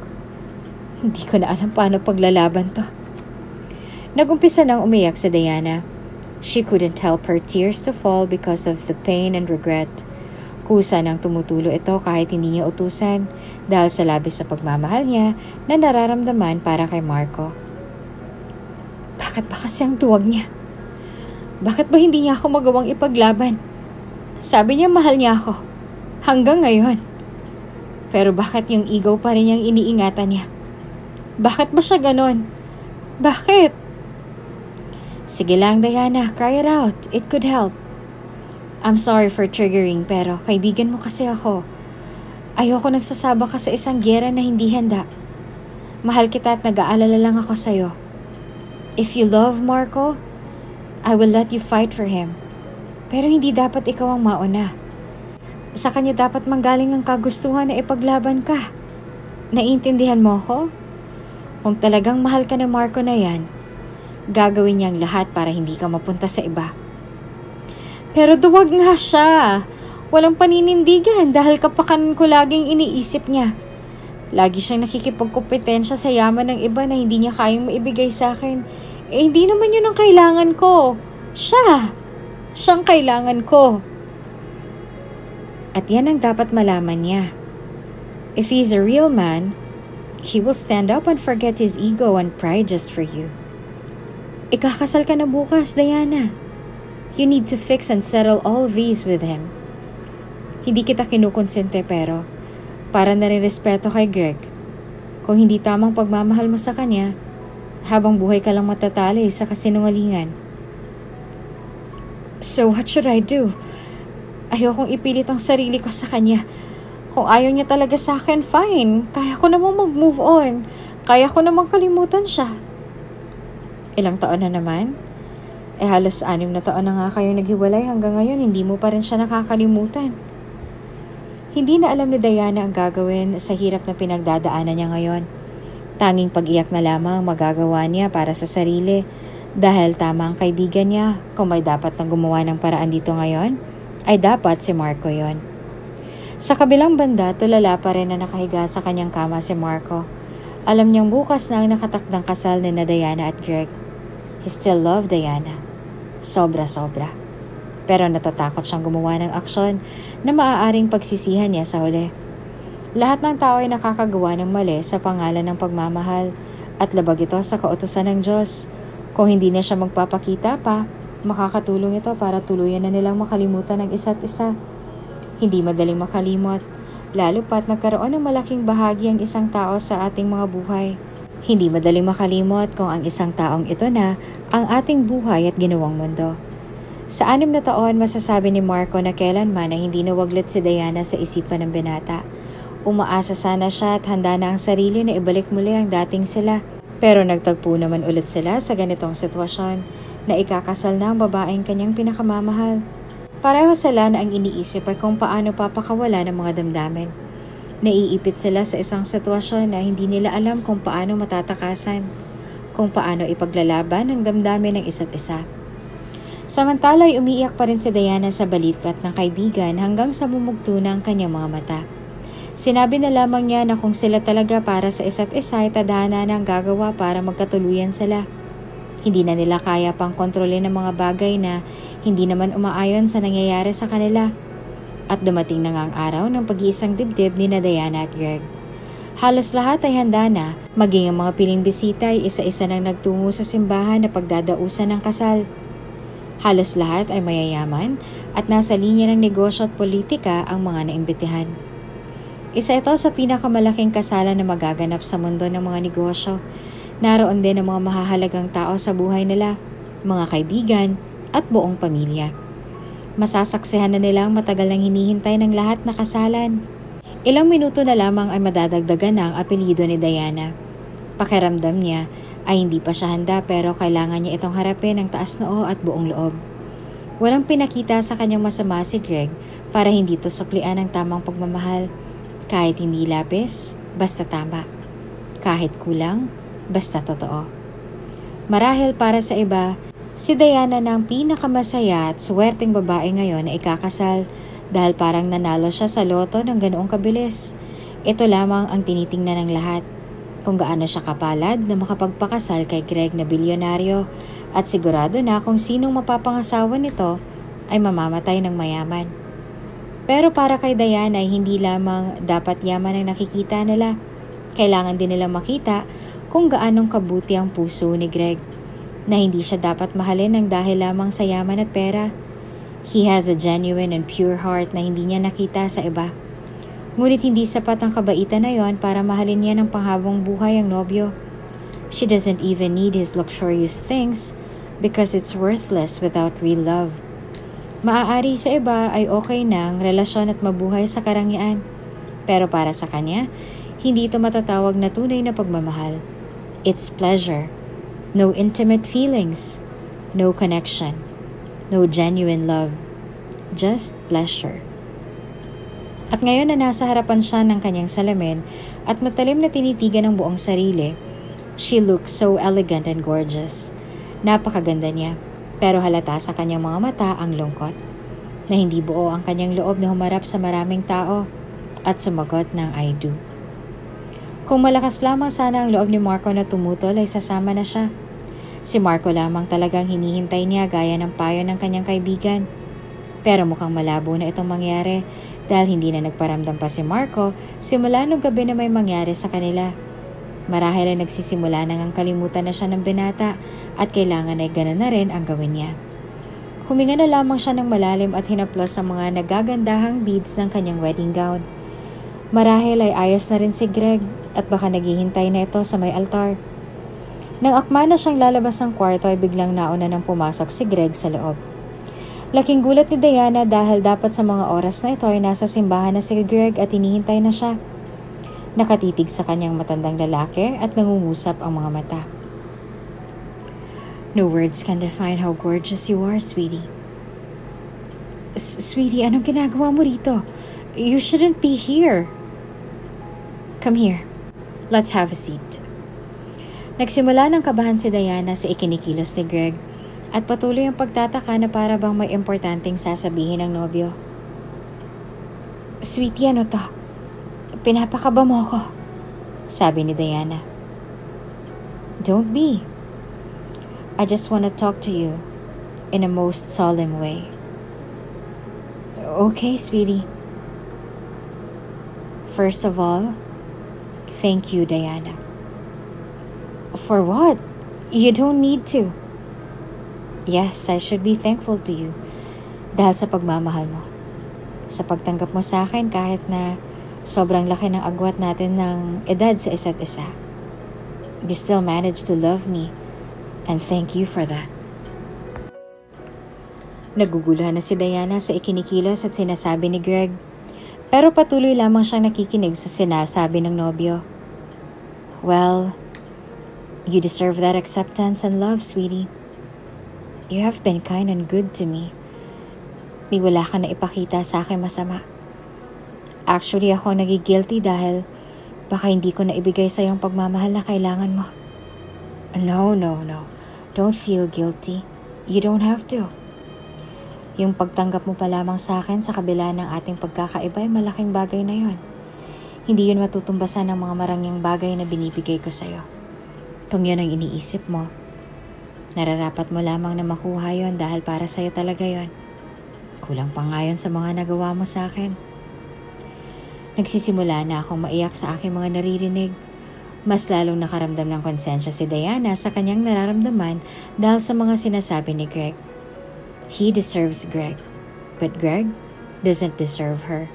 Hindi ko na alam paano paglalaban to. Nagumpisa nang umiyak si Diana. She couldn't help her tears to fall because of the pain and regret. Kusa nang tumutulo ito kahit hindi niya utusan dahil sa labis sa pagmamahal niya na nararamdaman para kay Marco. Bakit ba kasi ang tuwag niya? Bakit ba hindi niya ako magawang ipaglaban? Sabi niya mahal niya ako. Hanggang ngayon. Pero bakit yung ego pa rin niyang iniingatan niya? Bakit ba siya ganon? Bakit? Sige lang, Diana. Cry it out. It could help. I'm sorry for triggering pero kaibigan mo kasi ako. Ayoko nagsasaba ka sa isang giyera na hindi handa. Mahal kita at nag-aalala lang ako sa'yo. If you love Marco, I will let you fight for him. Pero hindi dapat ikaw ang mauna. Sa kanya dapat manggaling ang kagustuhan na ipaglaban ka. Naiintindihan mo ko? Kung talagang mahal ka ng Marco na yan, gagawin niyang lahat para hindi ka mapunta sa iba. Pero duwag nga siya. Walang paninindigan dahil kapakan ko laging iniisip niya. Lagi siyang nakikipagkompetensya sa yaman ng iba na hindi niya kayang maibigay sa akin. Hindi naman yun ang kailangan ko. Siyang kailangan ko. At yan ang dapat malaman niya. If he's a real man, he will stand up and forget his ego and pride just for you. Ikakasal ka na bukas, Diana. You need to fix and settle all these with him. Hindi kita kinukonsente pero para na rin respeto kay Greg. Kung hindi tamang pagmamahal mo sa kanya, habang buhay ka lang matatali sa kasinungalingan. So what should I do? Ayokong ipilit ang sarili ko sa kanya. Kung ayaw niya talaga sa akin, fine. Kaya ko namang mag-move on. Kaya ko namang kalimutan siya. Ilang taon na naman? Halos 6 na taon na nga kayong naghiwalay hanggang ngayon hindi mo pa rin siya nakakalimutan. Hindi na alam ni Diana ang gagawin sa hirap na pinagdadaanan niya ngayon. Tanging pag-iyak na lamang magagawa niya para sa sarili dahil tama ang kaibigan niya. Kung may dapat nang gumawa ng paraan dito ngayon, ay dapat si Marco yon. Sa kabilang banda, tulala pa rin na nakahiga sa kanyang kama si Marco. Alam niyang bukas na ang nakatakdang kasal ni na Diana at Greg. He still loved Diana. Sobra-sobra. Pero natatakot siyang gumawa ng aksyon na maaaring pagsisihan niya sa huli. Lahat ng tao ay nakakagawa ng mali sa pangalan ng pagmamahal at labag ito sa kautusan ng Diyos. Kung hindi na siya magpapakita pa, makakatulong ito para tuluyan na nilang makalimutan ang isa't isa. Hindi madaling makalimot, lalo pat nagkaroon ng malaking bahagi ang isang tao sa ating mga buhay. Hindi madaling makalimot kung ang isang taong ito na ang ating buhay at ginawang mundo. Sa 6 na taon, masasabi ni Marco na kailanman na hindi nawaglit si Diana sa isipan ng binata. Umaasa sana siya at handa na ang sarili na ibalik muli ang dating sila. Pero nagtagpo naman ulit sila sa ganitong sitwasyon na ikakasal na ang babaeng kanyang pinakamamahal. Pareho sila na ang iniisip ay kung paano papakawala ng mga damdamin. Naiipit sila sa isang sitwasyon na hindi nila alam kung paano matatakasan, kung paano ipaglalaban ang damdamin ng isa't isa. Samantala ay umiiyak pa rin si Diana sa balikat ng kaibigan hanggang sa mumugto na ang kanyang mga mata. Sinabi na lamang niya na kung sila talaga para sa isa't isa ay tadhana na ang gagawa para magkatuluyan sila. Hindi na nila kaya pang kontrolin ang mga bagay na hindi naman umaayon sa nangyayari sa kanila. At dumating na nga ang araw ng pag-iisang dibdib ni na Diana at Greg. Halos lahat ay handa na, maging ang mga piling bisita ay isa-isa nang nagtungo sa simbahan na pagdadausan ng kasal. Halos lahat ay mayayaman at nasa linya ng negosyo at politika ang mga naimbitihan. Isa ito sa pinakamalaking kasalan na magaganap sa mundo ng mga negosyo. Naroon din ang mga mahahalagang tao sa buhay nila, mga kaibigan at buong pamilya. Masasaksihan na nila ang matagal nang hinihintay ng lahat na kasalan. Ilang minuto na lamang ay madadagdagan na ang apelyido ni Diana. Pakiramdam niya ay hindi pa siya handa pero kailangan niya itong harapin ng taas noo at buong loob. Walang pinakita sa kanyang masama si Greg para hindi to suklian ang tamang pagmamahal. Kahit hindi labis, basta tama. Kahit kulang, basta totoo. Marahil para sa iba, si Diana na ang pinakamasaya at swerteng babae ngayon na ikakasal dahil parang nanalo siya sa loto ng ganoong kabilis. Ito lamang ang tinitingnan ng lahat. Kung gaano siya kapalad na makapagpakasal kay Greg na bilyonaryo at sigurado na kung sinong mapapangasawa nito ay mamamatay ng mayaman. Pero para kay Diana ay hindi lamang dapat yaman ang nakikita nila. Kailangan din nila makita kung gaanong kabuti ang puso ni Greg na hindi siya dapat mahalin ng dahil lamang sa yaman at pera. He has a genuine and pure heart na hindi niya nakita sa iba. Ngunit hindi sapat ang kabaitan na yon para mahalin niya ng panghabang buhay ang nobyo. She doesn't even need his luxurious things because it's worthless without real love. Maaari sa iba ay okay na ang relasyon at mabuhay sa karangyaan. Pero para sa kanya, hindi ito matatawag na tunay na pagmamahal. It's pleasure. No intimate feelings. No connection. No genuine love. just pleasure. At ngayon na nasa harapan siya ng kanyang salamin at matalim na tinitigan ang buong sarili, she looked so elegant and gorgeous. Napakaganda niya, pero halata sa kanyang mga mata ang lungkot, na hindi buo ang kanyang loob na humarap sa maraming tao at sumagot ng I do. Kung malakas lamang sana ang loob ni Marco na tumutol ay sasama na siya. Si Marco lamang talagang hinihintay niya gaya ng payo ng kanyang kaibigan. Pero mukhang malabo na itong mangyari dahil hindi na nagparamdam pa si Marco simula nung gabi na may mangyari sa kanila. Marahil ay nagsisimula nang kalimutan na siya ng binata at kailangan ay gano'n na rin ang gawin niya. Huminga na lamang siya ng malalim at hinaplos ang mga nagagandahang beads ng kanyang wedding gown. Marahil ay ayos na rin si Greg at baka naghihintay na ito sa may altar. Nang akma na siyang lalabas ng kwarto ay biglang nauna nang pumasok si Greg sa loob. Laking gulat ni Diana dahil dapat sa mga oras na ito ay nasa simbahan na si Greg at hinihintay na siya. Nakatitig sa kanyang matandang lalaki at nangungusap ang mga mata. No words can define how gorgeous you are, sweetie. Sweetie, anong ginagawa mo rito? You shouldn't be here. Come here. Let's have a seat. Nagsimula ng kabahan si Diana sa ikinikilos ni Greg at patuloy ang pagtataka na para bang may importanteng sasabihin ng nobyo. Sweetie, ano to? Pinapakaba mo ko, sabi ni Diana. Don't be. I just want to talk to you in a most solemn way. Okay, sweetie. First of all, thank you, Diana. For what? You don't need to. Yes, I should be thankful to you dahil sa pagmamahal mo. Sa pagtanggap mo sa akin kahit na sobrang laki ng agwat natin ng edad sa isa't isa. You still managed to love me and thank you for that. Naguguluhan na si Diana sa ikinikilos at sinasabi ni Greg, pero patuloy lamang siyang nakikinig sa sinasabi ng nobyo. Well, you deserve that acceptance and love, sweetie. You have been kind and good to me. Di wala ka na ipakita sa akin masama. Actually, ako nagigilty dahil baka hindi ko na ibigay sa iyong pagmamahal na kailangan mo. No. Don't feel guilty. You don't have to. Yung pagtanggap mo pa lamang sa akin sa kabila ng ating pagkakaiba ay malaking bagay na yon. Hindi yun matutumbasan ng mga marangyang bagay na binibigay ko sa'yo. Kung yun ang iniisip mo, nararapat mo lamang na makuha yon dahil para sa'yo talaga yon. Kulang pa nga yun sa mga nagawa mo sa akin. Nagsisimula na akong maiyak sa aking mga naririnig. Mas lalong nakaramdam ng konsensya si Diana sa kanyang nararamdaman dahil sa mga sinasabi ni Greg. He deserves Greg, but Greg doesn't deserve her.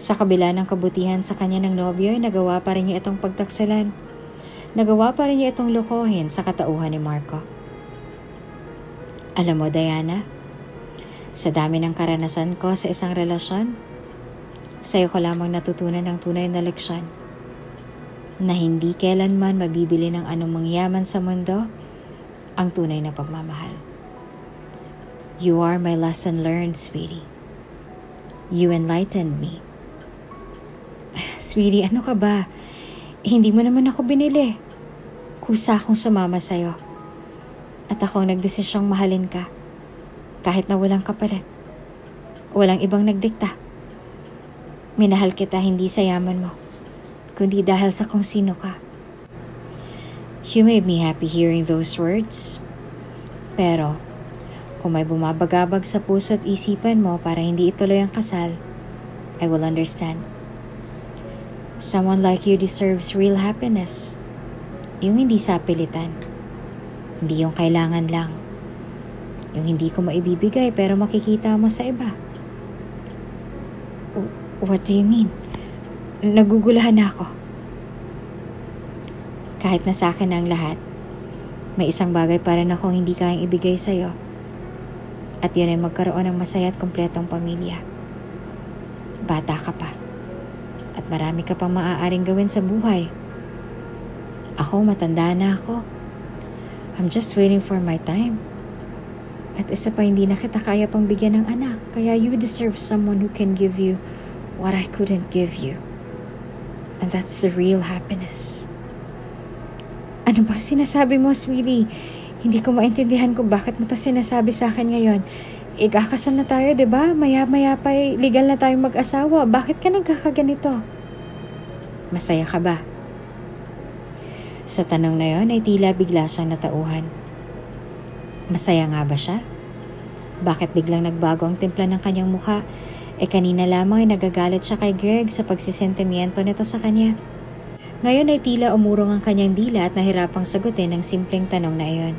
Sa kabila ng kabutihan sa kanya ng nobyo ay nagawa pa rin niya itong pagtaksalan. Nagawa pa rin niya itong lokohin sa katauhan ni Marco. Alam mo, Diana, sa dami ng karanasan ko sa isang relasyon, sa'yo ko lamang natutunan ng tunay na leksyon na hindi kailanman mabibili ng anumang yaman sa mundo ang tunay na pagmamahal. You are my lesson learned, sweetie. You enlightened me. Sweetie, ano ka ba? Hindi mo naman ako binili. Kusa akong sumama sa'yo. At ako nagdesisyong mahalin ka kahit na walang kapalit. Walang ibang nagdikta. Minahal kita hindi sa yaman mo, kundi dahil sa kung sino ka. You made me happy hearing those words. Pero, kung may bumabagabag sa puso at isipan mo para hindi ituloy ang kasal, I will understand. Someone like you deserves real happiness. Yung hindi sa pilitan. Hindi yung kailangan lang. Yung hindi ko maibibigay pero makikita mo sa iba. What do you mean? Nagugulahan ako. Kahit na sa akin ang lahat, may isang bagay pa rin akong hindi kayang ibigay sa'yo. At yun ay magkaroon ng masaya at kumpletong pamilya. Bata ka pa. At marami ka pang maaaring gawin sa buhay. Ako, matanda na ako. I'm just waiting for my time. At isa pa, hindi na kita kaya pang bigyan ng anak. Kaya you deserve someone who can give you what I couldn't give you. And that's the real happiness. Ano ba sinasabi mo, sweetie? Hindi ko maintindihan kung bakit mo ito sinasabi sa akin ngayon. Ikakasal na tayo, diba? Maya-maya pa legal na tayong mag-asawa. Bakit ka nagkakaganito? Masaya ka ba? Sa tanong na yon ay tila bigla siyang natauhan. Masaya nga ba siya? Bakit biglang nagbago ang timpla ng kanyang mukha? Kanina lamang ay nagagalit siya kay Greg sa pagsisentimiento nito sa kanya. Ngayon ay tila umurong ang kanyang dila at nahirapang sagutin ang simpleng tanong na iyon.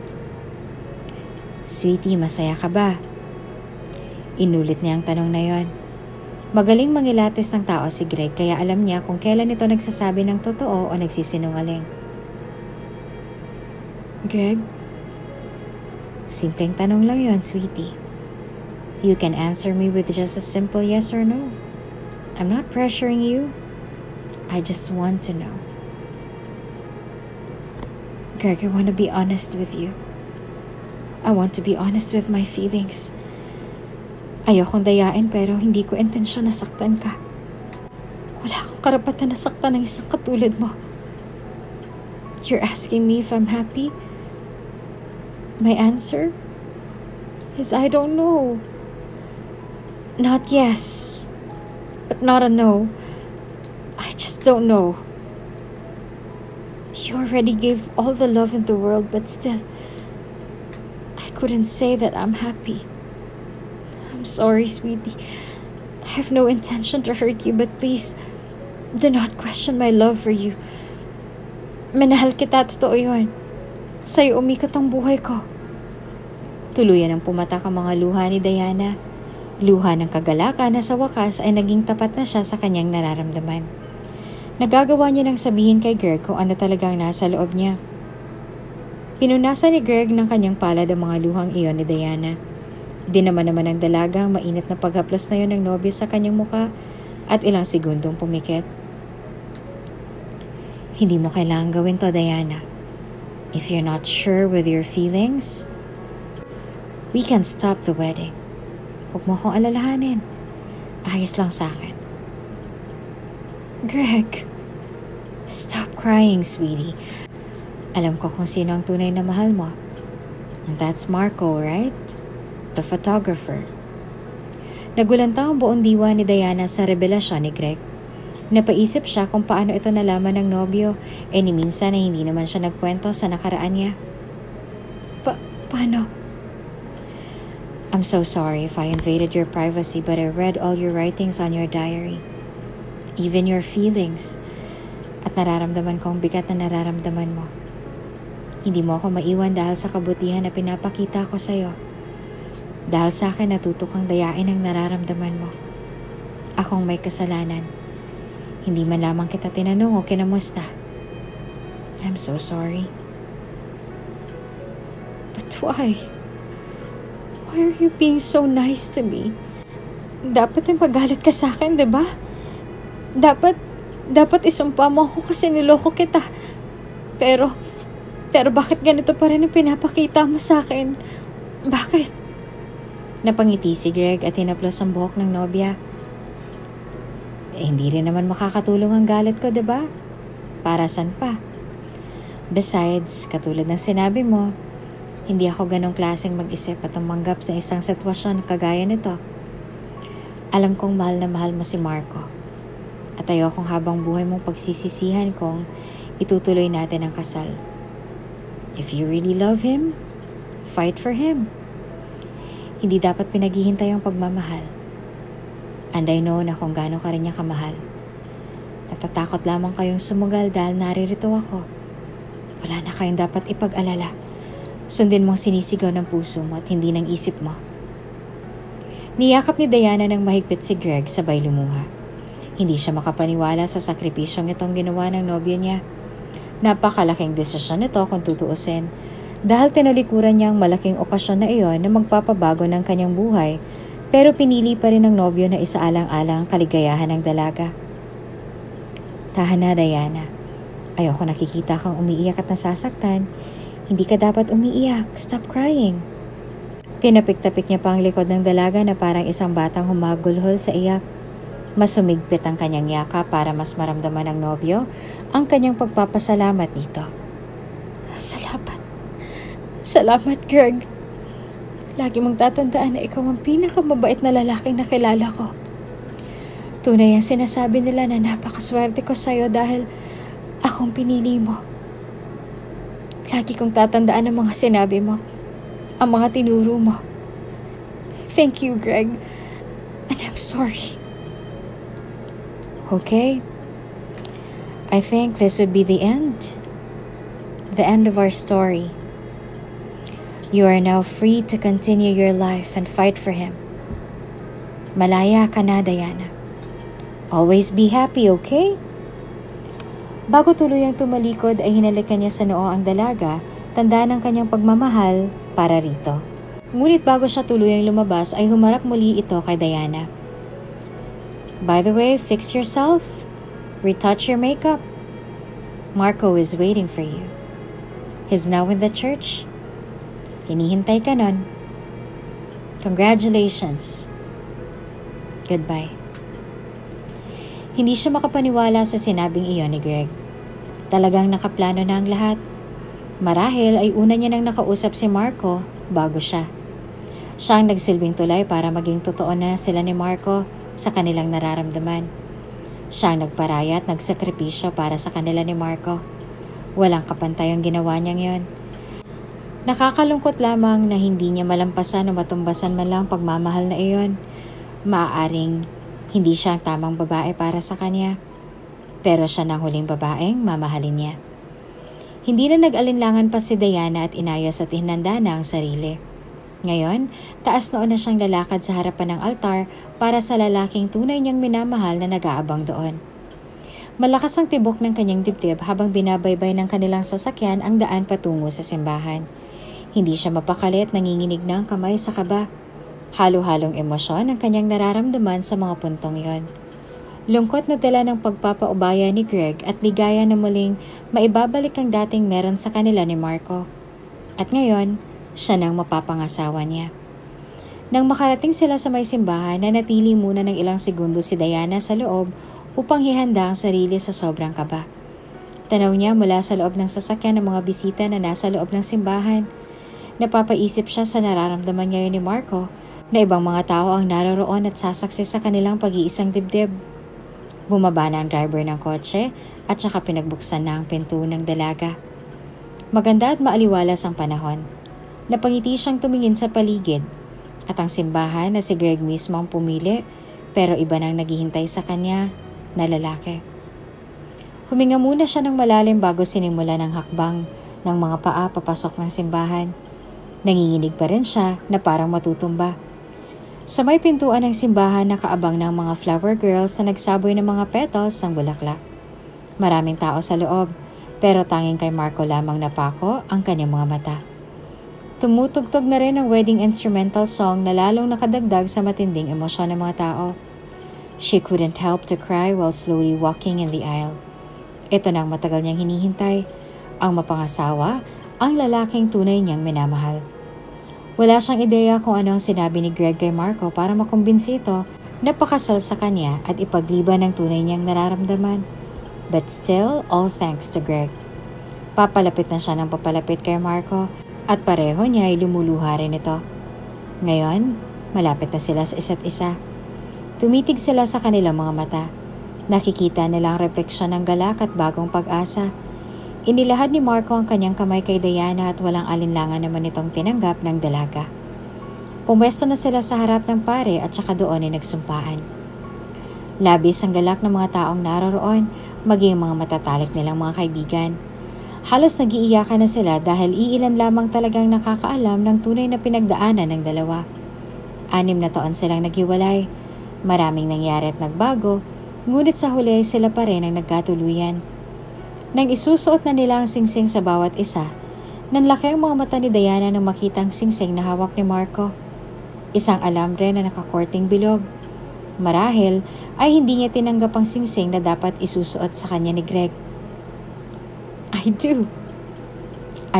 Sweetie, masaya ka ba? Inulit niya ang tanong na iyon. Magaling mangilatis ng tao si Greg kaya alam niya kung kailan ito nagsasabi ng totoo o nagsisinungaling. Greg? Simpleng tanong lang yon, sweetie. You can answer me with just a simple yes or no. I'm not pressuring you. I just want to know. Greg, I want to be honest with you. I want to be honest with my feelings. Ayokong dayain pero hindi ko intensyon na saktan ka. Wala akong karapatan na saktan ng isang katulad mo. You're asking me if I'm happy? My answer is I don't know. Not yes, but not a no. I just don't know. You already gave all the love in the world, but still, I couldn't say that I'm happy. I'm sorry, sweetie. I have no intention to hurt you, but please, do not question my love for you. Minahal kita, totoo yun. Sa'yo umikot ang buhay ko. Tuluyan ang pumatak ang mga luha ni Diana. Luha ng kagalakan na sa wakas ay naging tapat na siya sa kanyang nararamdaman. Nagagawa niya nang sabihin kay Greg kung ano talagang nasa loob niya. Pinunasan ni Greg ng kanyang palad ang mga luhang iyon ni Diana. Dinaman naman ng dalaga ang mainit na paghaplos na yon ng nobyo sa kanyang muka at ilang segundong pumikit. Hindi mo kailangang gawin to, Diana. If you're not sure with your feelings, we can stop the wedding. Huwag mo akong alalahanin. Ayos lang sa akin. Greg, stop crying, sweetie. Alam ko kung sino ang tunay na mahal mo. And that's Marco, right? The photographer. Nagulanta ang buong diwa ni Diana sa revelasyon ni Greg. Napaisip siya kung paano ito nalaman ng nobyo ni minsan na hindi naman siya nagkwento sa nakaraan niya. Paano? I'm so sorry if I invaded your privacy, but I read all your writings on your diary. Even your feelings. At nararamdaman ko ang bigat na nararamdaman mo. Hindi mo ako maiwan dahil sa kabutihan na pinapakita ko sa'yo. Dahil sa akin natuto kang dayain ang nararamdaman mo. Akong may kasalanan. Hindi man lamang kita tinanong o kinamusta. I'm so sorry. But why? Why are you being so nice to me? Dapat ay magalit ka sa akin, diba? Dapat isumpa mo ako kasi niloko kita. Pero bakit ganito pa rin ang pinapakita mo sa akin? Bakit? Napangiti si Greg at hinaplos ang buhok ng nobya. Hindi rin naman makakatulong ang galit ko, diba? Para saan pa? Besides, katulad ng sinabi mo, hindi ako ganong klaseng mag-isip at umanggap sa isang sitwasyon kagaya nito. Alam kong mahal na mahal mo si Marco. At ayokong habang buhay mong pagsisisihan kong itutuloy natin ang kasal. If you really love him, fight for him. Hindi dapat pinaghihintay ang pagmamahal. And I know na kung gaano ka rin niya kamahal. Natatakot lamang kayong sumugal dahil naririto ako. Wala na kayong dapat ipag-alala. Sundin mong sinisigaw ng puso mo at hindi ng isip mo. Niyakap ni Diana ng mahigpit si Greg sabay lumuha. Hindi siya makapaniwala sa sakripisyong itong ginawa ng nobyo niya. Napakalaking desisyon nito kung tutuusin dahil tinalikuran niya ang malaking okasyon na iyon na magpapabago ng kanyang buhay pero pinili pa rin ng nobyo na isaalang-alang ang kaligayahan ng dalaga. Tahan na, Diana. Ayoko nakikita kang umiiyak at nasasaktan. Hindi ka dapat umiiyak. Stop crying. Tinapik-tapik niya pa ang likod ng dalaga na parang isang batang humagulhol sa iyak. Mas sumigpit ang kanyang yaka para mas maramdaman ng nobyo ang kanyang pagpapasalamat dito. Salamat. Salamat, Greg. Lagi mong tatandaan na ikaw ang pinakamabait na lalaking nakilala ko. Tunay ang sinasabi nila na napakaswerte ko sa'yo dahil akong pinili mo. Lagi kong tatandaan ang mga sinabi mo, ang mga tinuro mo. Thank you, Greg. And I'm sorry. Okay. I think this would be the end. The end of our story. You are now free to continue your life and fight for him. Malaya ka na, Diana. Always be happy, okay? Bago tuluyang tumalikod ay hinalikan niya sa noo ang dalaga, tanda ng kanyang pagmamahal para rito. Ngunit bago siya tuluyang lumabas ay humarap muli ito kay Diana. By the way, fix yourself. Retouch your makeup. Marco is waiting for you. He's now in the church. Hinihintay ka nun. Congratulations. Goodbye. Hindi siya makapaniwala sa sinabing iyon ni Greg. Talagang nakaplano na ang lahat. Marahil ay una niya nang nakausap si Marco bago siya. Siya ang nagsilbing tulay para maging totoo na sila ni Marco sa kanilang nararamdaman. Siya ang nagparaya at nagsakripisyo para sa kanila ni Marco. Walang kapantay ang ginawa niya ngayon. Nakakalungkot lamang na hindi niya malampasan o matumbasan man lang pagmamahal na iyon. Maaaring hindi siya ang tamang babae para sa kanya. Pero siya ng huling babaeng mamahalin niya. Hindi na nag-alinlangan pa si Diana at inayos at hinanda na ang sarili. Ngayon, taas noon na siyang lalakad sa harapan ng altar para sa lalaking tunay niyang minamahal na nag-aabang doon. Malakas ang tibok ng kanyang dibdib habang binabaybay ng kanilang sasakyan ang daan patungo sa simbahan. Hindi siya mapakali at nanginginig ng kamay sa kaba. Halo-halong emosyon ang kanyang nararamdaman sa mga puntong yon. Lungkot na dala ng pagpapaubaya ni Greg at ligaya na muling maibabalik ang dating meron sa kanila ni Marco. At ngayon, siya nang mapapangasawa niya. Nang makarating sila sa may simbahan, nanatili muna ng ilang segundo si Diana sa loob upang hihanda ang sarili sa sobrang kaba. Tanaw niya mula sa loob ng sasakyan ng mga bisita na nasa loob ng simbahan. Napapaisip siya sa nararamdaman ngayon ni Marco na ibang mga tao ang naroroon at sasaksi sa kanilang pag-iisang dibdib. Bumaba na ang driver ng kotse at saka pinagbuksan na ang pinto ng dalaga. Maganda at maaliwalas ang panahon. Napangiti siyang tumingin sa paligid at ang simbahan na si Greg mismo ang pumili pero iba nang naghihintay sa kanya na lalaki. Huminga muna siya ng malalim bago sinimula ng hakbang ng mga paa papasok ng simbahan. Nanginginig pa rin siya na parang matutumba. Sa may pintuan ng simbahan nakaabang ng mga flower girls na nagsaboy ng mga petals ng bulaklak. Maraming tao sa loob pero tanging kay Marco lamang napako ang kanyang mga mata. Tumutugtog na rin ang wedding instrumental song na lalong nakadagdag sa matinding emosyon ng mga tao. She couldn't help to cry while slowly walking in the aisle. Ito na ang matagal niyang hinihintay, ang mapangasawa, ang lalaking tunay niyang minamahal. Wala siyang ideya kung ano ang sinabi ni Greg kay Marco para makumbinsi ito na pakasal sa kanya at ipagliban ng tunay niyang nararamdaman. But still, all thanks to Greg. Papalapit na siya ng papalapit kay Marco at pareho niya ay lumuluha rin ito. Ngayon, malapit na sila sa isa't isa. Tumitig sila sa kanilang mga mata. Nakikita nila ang refleksyon ng galak at bagong pag-asa. Inilahad ni Marco ang kanyang kamay kay Diana at walang alinlangan naman itong tinanggap ng dalaga. Pumwesto na sila sa harap ng pare at saka doon ay nagsumpaan. Labis ang galak ng mga taong naroroon, maging mga matatalik nilang mga kaibigan. Halos nag-iiyakan na sila dahil iilan lamang talagang nakakaalam ng tunay na pinagdaanan ng dalawa. 6 na taon silang naghiwalay. Maraming nangyari at nagbago, ngunit sa huli sila pa rin ang nagkatuluyan. Nang isusuot na nila ang singsing sa bawat isa, nanlaki ang mga mata ni Diana nang makita ang singsing na hawak ni Marco. Isang alambre na nakakorting bilog. Marahil ay hindi niya tinanggap ang singsing na dapat isusuot sa kanya ni Greg. I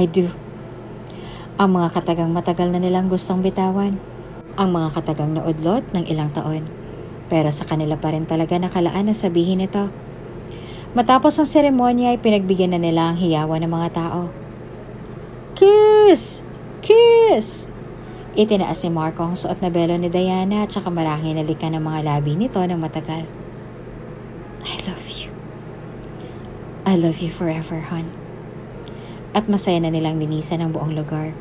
do. Ang mga katagang matagal na nilang gustong bitawan. Ang mga katagang naudlot ng ilang taon. Pero sa kanila pa rin talaga nakalaan na sabihin ito. Matapos ang seremonya ay pinagbigyan na nila ang hiyawan ng mga tao. Kiss! Kiss! Itinaas ni Marco ang suot na belo ni Diana at saka marahing nalikan ng mga labi nito ng matagal. I love you. I love you forever, hon. At masaya na nilang linisan ang buong lugar.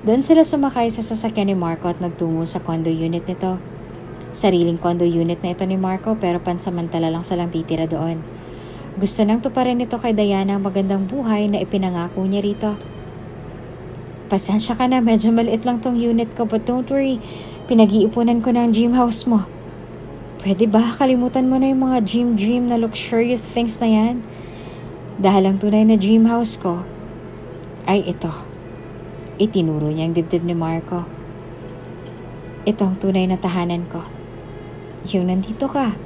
Doon sila sumakay sa sasakyan ni Marco at nagtungo sa condo unit nito. Sariling condo unit na ito ni Marco pero pansamantala lang silang titira doon. Gusto nang tuparin nito kay Diana ang magandang buhay na ipinangako niya rito. Pasensya ka na, medyo maliit lang tong unit ko but don't worry, pinag-iipunan ko na ang dream house mo. Pwede ba kalimutan mo na yung mga dream na luxurious things na yan? Dahil ang tunay na dream house ko ay ito. Itinuro niya ang dibdib ni Marco. Ito ang tunay na tahanan ko. Yung nandito ka.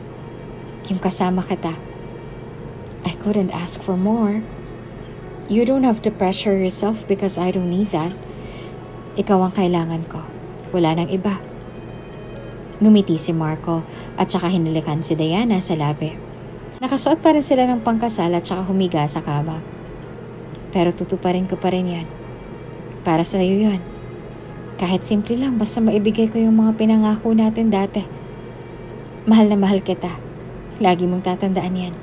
Yung kasama kita. I couldn't ask for more. You don't have to pressure yourself because I don't need that. Ikaw ang kailangan ko. Wala nang iba. Ngumiti si Marco at saka hinalikan si Diana sa labi. Nakasuot pa rin sila ng pangkasal at saka humiga sa kama. Pero tutuparin ko pa rin yan. Para sa iyo yan. Kahit simple lang, basta maibigay ko yung mga pinangako natin dati. Mahal na mahal kita. Lagi mong tatandaan yan.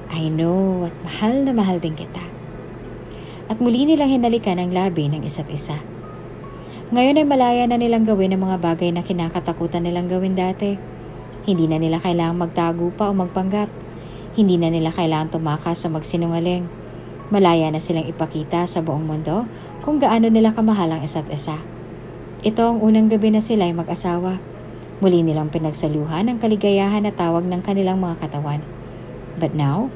I know at mahal na mahal din kita. At muli nilang hinalikan ang labi ng isa't isa. Ngayon ay malaya na nilang gawin ang mga bagay na kinakatakutan nilang gawin dati. Hindi na nila kailangang magtago pa o magpanggap. Hindi na nila kailangang tumakas o magsinungaling. Malaya na silang ipakita sa buong mundo kung gaano nila kamahal ang isa't isa. Ito ang unang gabi na sila ay mag-asawa. Muli nilang pinagsaluhan ang kaligayahan na tawag ng kanilang mga katawan. But now,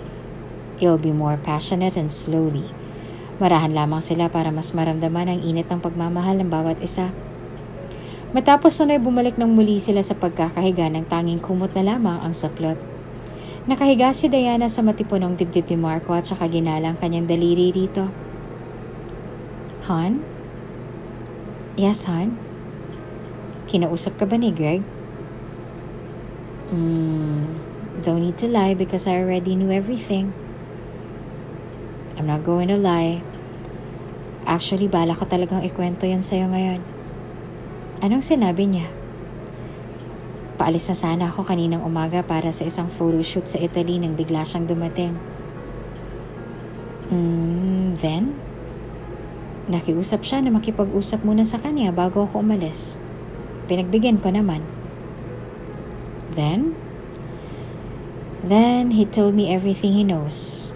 it'll be more passionate and slowly. Marahan lamang sila para mas maramdaman ang init ng pagmamahal ng bawat isa. Matapos nun ay bumalik ng muli sila sa pagkakahiga ng tanging kumot na lamang ang saplot. Nakahiga si Diana sa matipunong dibdib ni Marco at saka ginala ang kanyang daliri rito. Hon? Yes, hon? Kinausap ka ba ni Greg? Don't need to lie because I already knew everything. I'm not going to lie. Actually, bala ko talagang ikwento yan sa'yo ngayon. Anong sinabi niya? Paalis na sana ako kaninang umaga para sa isang photoshoot sa Italy nang bigla siyang dumating. Then? Nakiusap siya na makipag-usap muna sa kanya bago ako umalis. Pinagbigyan ko naman. Then he told me everything he knows.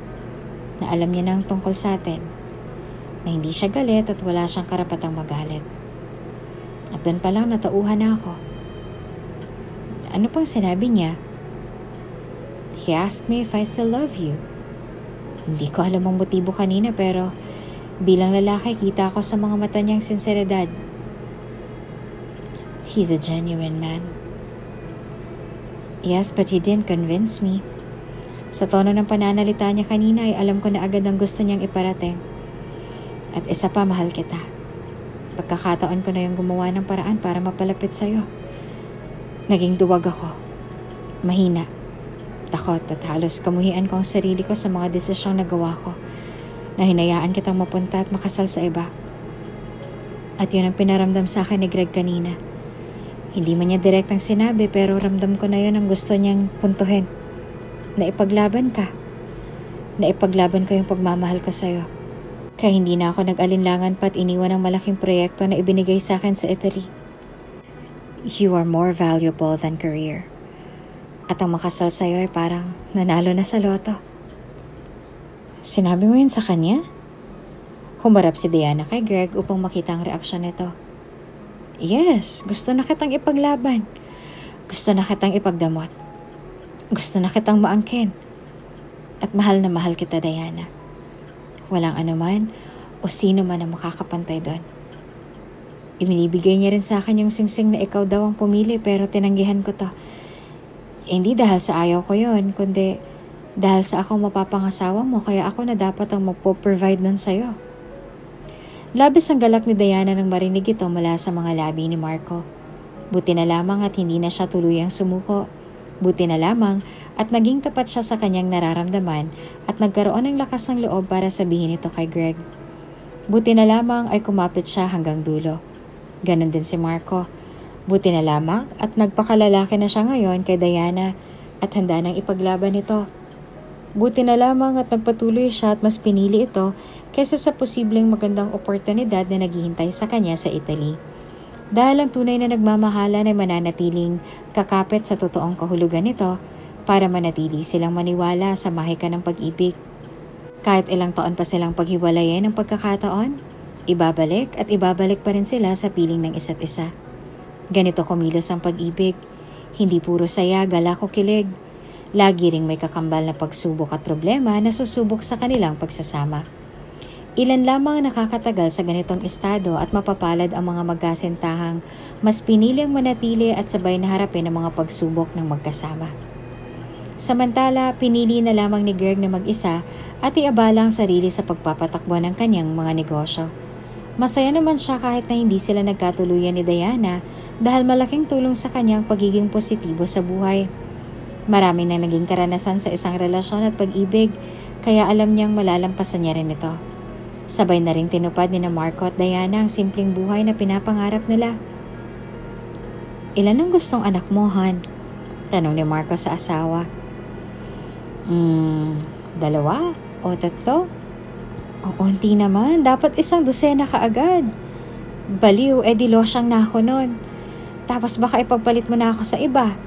Na alam niya nang tungkol sa atin. Na hindi siya galit at wala siyang karapatang magalit. At doon pa lang natauhan na ako. Ano pang sinabi niya? He asked me if I still love you. Hindi ko alam ang motibo kanina pero bilang lalaki kita ko sa mga mata niyang sinseridad. He's a genuine man. Yes, but he didn't convince me. Sa tono ng pananalita niya kanina ay alam ko na agad ang gusto niyang iparating. At isa pa, mahal kita. Pagkakataon ko na yung gumawa ng paraan para mapalapit sa'yo. Naging duwag ako. Mahina. Takot at halos kamuhian ko ang sarili ko sa mga desisyong nagawa ko. Na hinayaan kitang mapunta at makasal sa iba. At yun ang pinaramdam sa akin ni Greg kanina. Hindi man niya direktang sinabi pero ramdam ko na yun ang gusto niyang puntuhin. Na ipaglaban ka. Na ipaglaban ko yung pagmamahal ko sa'yo. Kaya hindi na ako nag-alinlangan pa at iniwan ang malaking proyekto na ibinigay sa akin sa Italy. You are more valuable than career. At ang makasal sa'yo ay parang nanalo na sa loto. Sinabi mo yun sa kanya? Humarap si Diana kay Greg upang makita ang reaksyon nito. Yes, gusto na kitang ipaglaban. Gusto na kitang ipagdamot. Gusto na kitang maangkin. At mahal na mahal kita, Diana. Walang anuman o sino man ang makakapantay doon. Ibinibigay niya rin sa akin yung singsing na ikaw daw ang pumili pero tinanggihan ko to. Hindi dahil sa ayaw ko yon, kundi dahil sa ako mapapangasawa mo kaya ako na dapat ang magpo-provide nun sa'yo. Labis ang galak ni Diana nang marinig ito mula sa mga labi ni Marco. Buti na lamang at hindi na siya tuluyang sumuko. Buti na lamang at naging tapat siya sa kanyang nararamdaman at nagkaroon ng lakas ng loob para sabihin ito kay Greg. Buti na lamang ay kumapit siya hanggang dulo. Ganon din si Marco. Buti na lamang at nagpakalalaki na siya ngayon kay Diana at handa nang ipaglaban ito. Buti na lamang at nagpatuloy siya at mas pinili ito kaysa sa posibleng magandang oportunidad na naghihintay sa kanya sa Italy. Dahil ang tunay na nagmamahalan ay mananatiling kakapit sa totoong kahulugan nito para manatili silang maniwala sa mahika ng pag-ibig. Kahit ilang taon pa silang paghiwalayan ng pagkakataon, ibabalik at ibabalik pa rin sila sa piling ng isa't isa. Ganito kumilos ang pag-ibig, hindi puro saya, galak o kilig. Lagi ring may kakambal na pagsubok at problema na susubok sa kanilang pagsasama. Ilan lamang nakakatagal sa ganitong estado at mapapalad ang mga magkasintahang mas piniling manatili at sabay na harapin ang mga pagsubok ng magkasama. Samantala, pinili na lamang ni Greg na mag-isa at iabala ang sarili sa pagpapatakbo ng kanyang mga negosyo. Masaya naman siya kahit na hindi sila nagkatuluyan ni Diana dahil malaking tulong sa kanyang pagiging positibo sa buhay. Marami na naging karanasan sa isang relasyon at pag-ibig kaya alam niyang malalampasan niya rin ito. Sabay na ring tinupad ni Marco at Diana ang simpleng buhay na pinapangarap nila. Ilan ang gustong anak mo, Han? Tanong ni Marco sa asawa. 2 o 3? O unti naman, dapat 1 dosena kaagad. Baliw, di losyang na ako nun. Tapos baka ipagpalit mo na ako sa iba.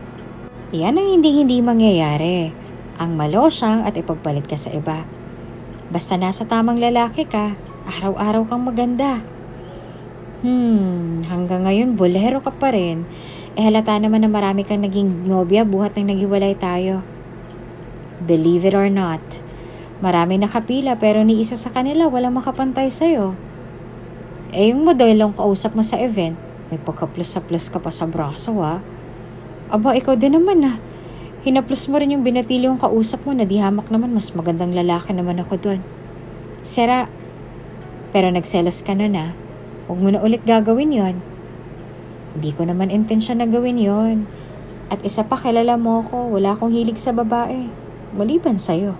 Yan ang hindi mangyayari. Ang malosyang at ipagpalit ka sa iba. Basta nasa tamang lalaki ka, araw-araw kang maganda. Hanggang ngayon bolero ka pa rin. Halata naman na marami kang naging nobya buhat nang naghiwalay tayo. Believe it or not, marami nakapila pero ni isa sa kanila walang makapantay sa'yo. Yung modelong kausap mo sa event, may pagka-plus sa plus ka pa sa braso Aba, ikaw din naman Hinaplos mo rin yung binatilyong kausap mo na di hamak naman mas magandang lalaki naman ako doon. Sera, pero nagselos ka nun Huwag mo na ulit gagawin yon. Hindi ko naman intensyon na gawin yon. At isa pa, kilala mo ako, wala akong hilig sa babae. Maliban sa'yo.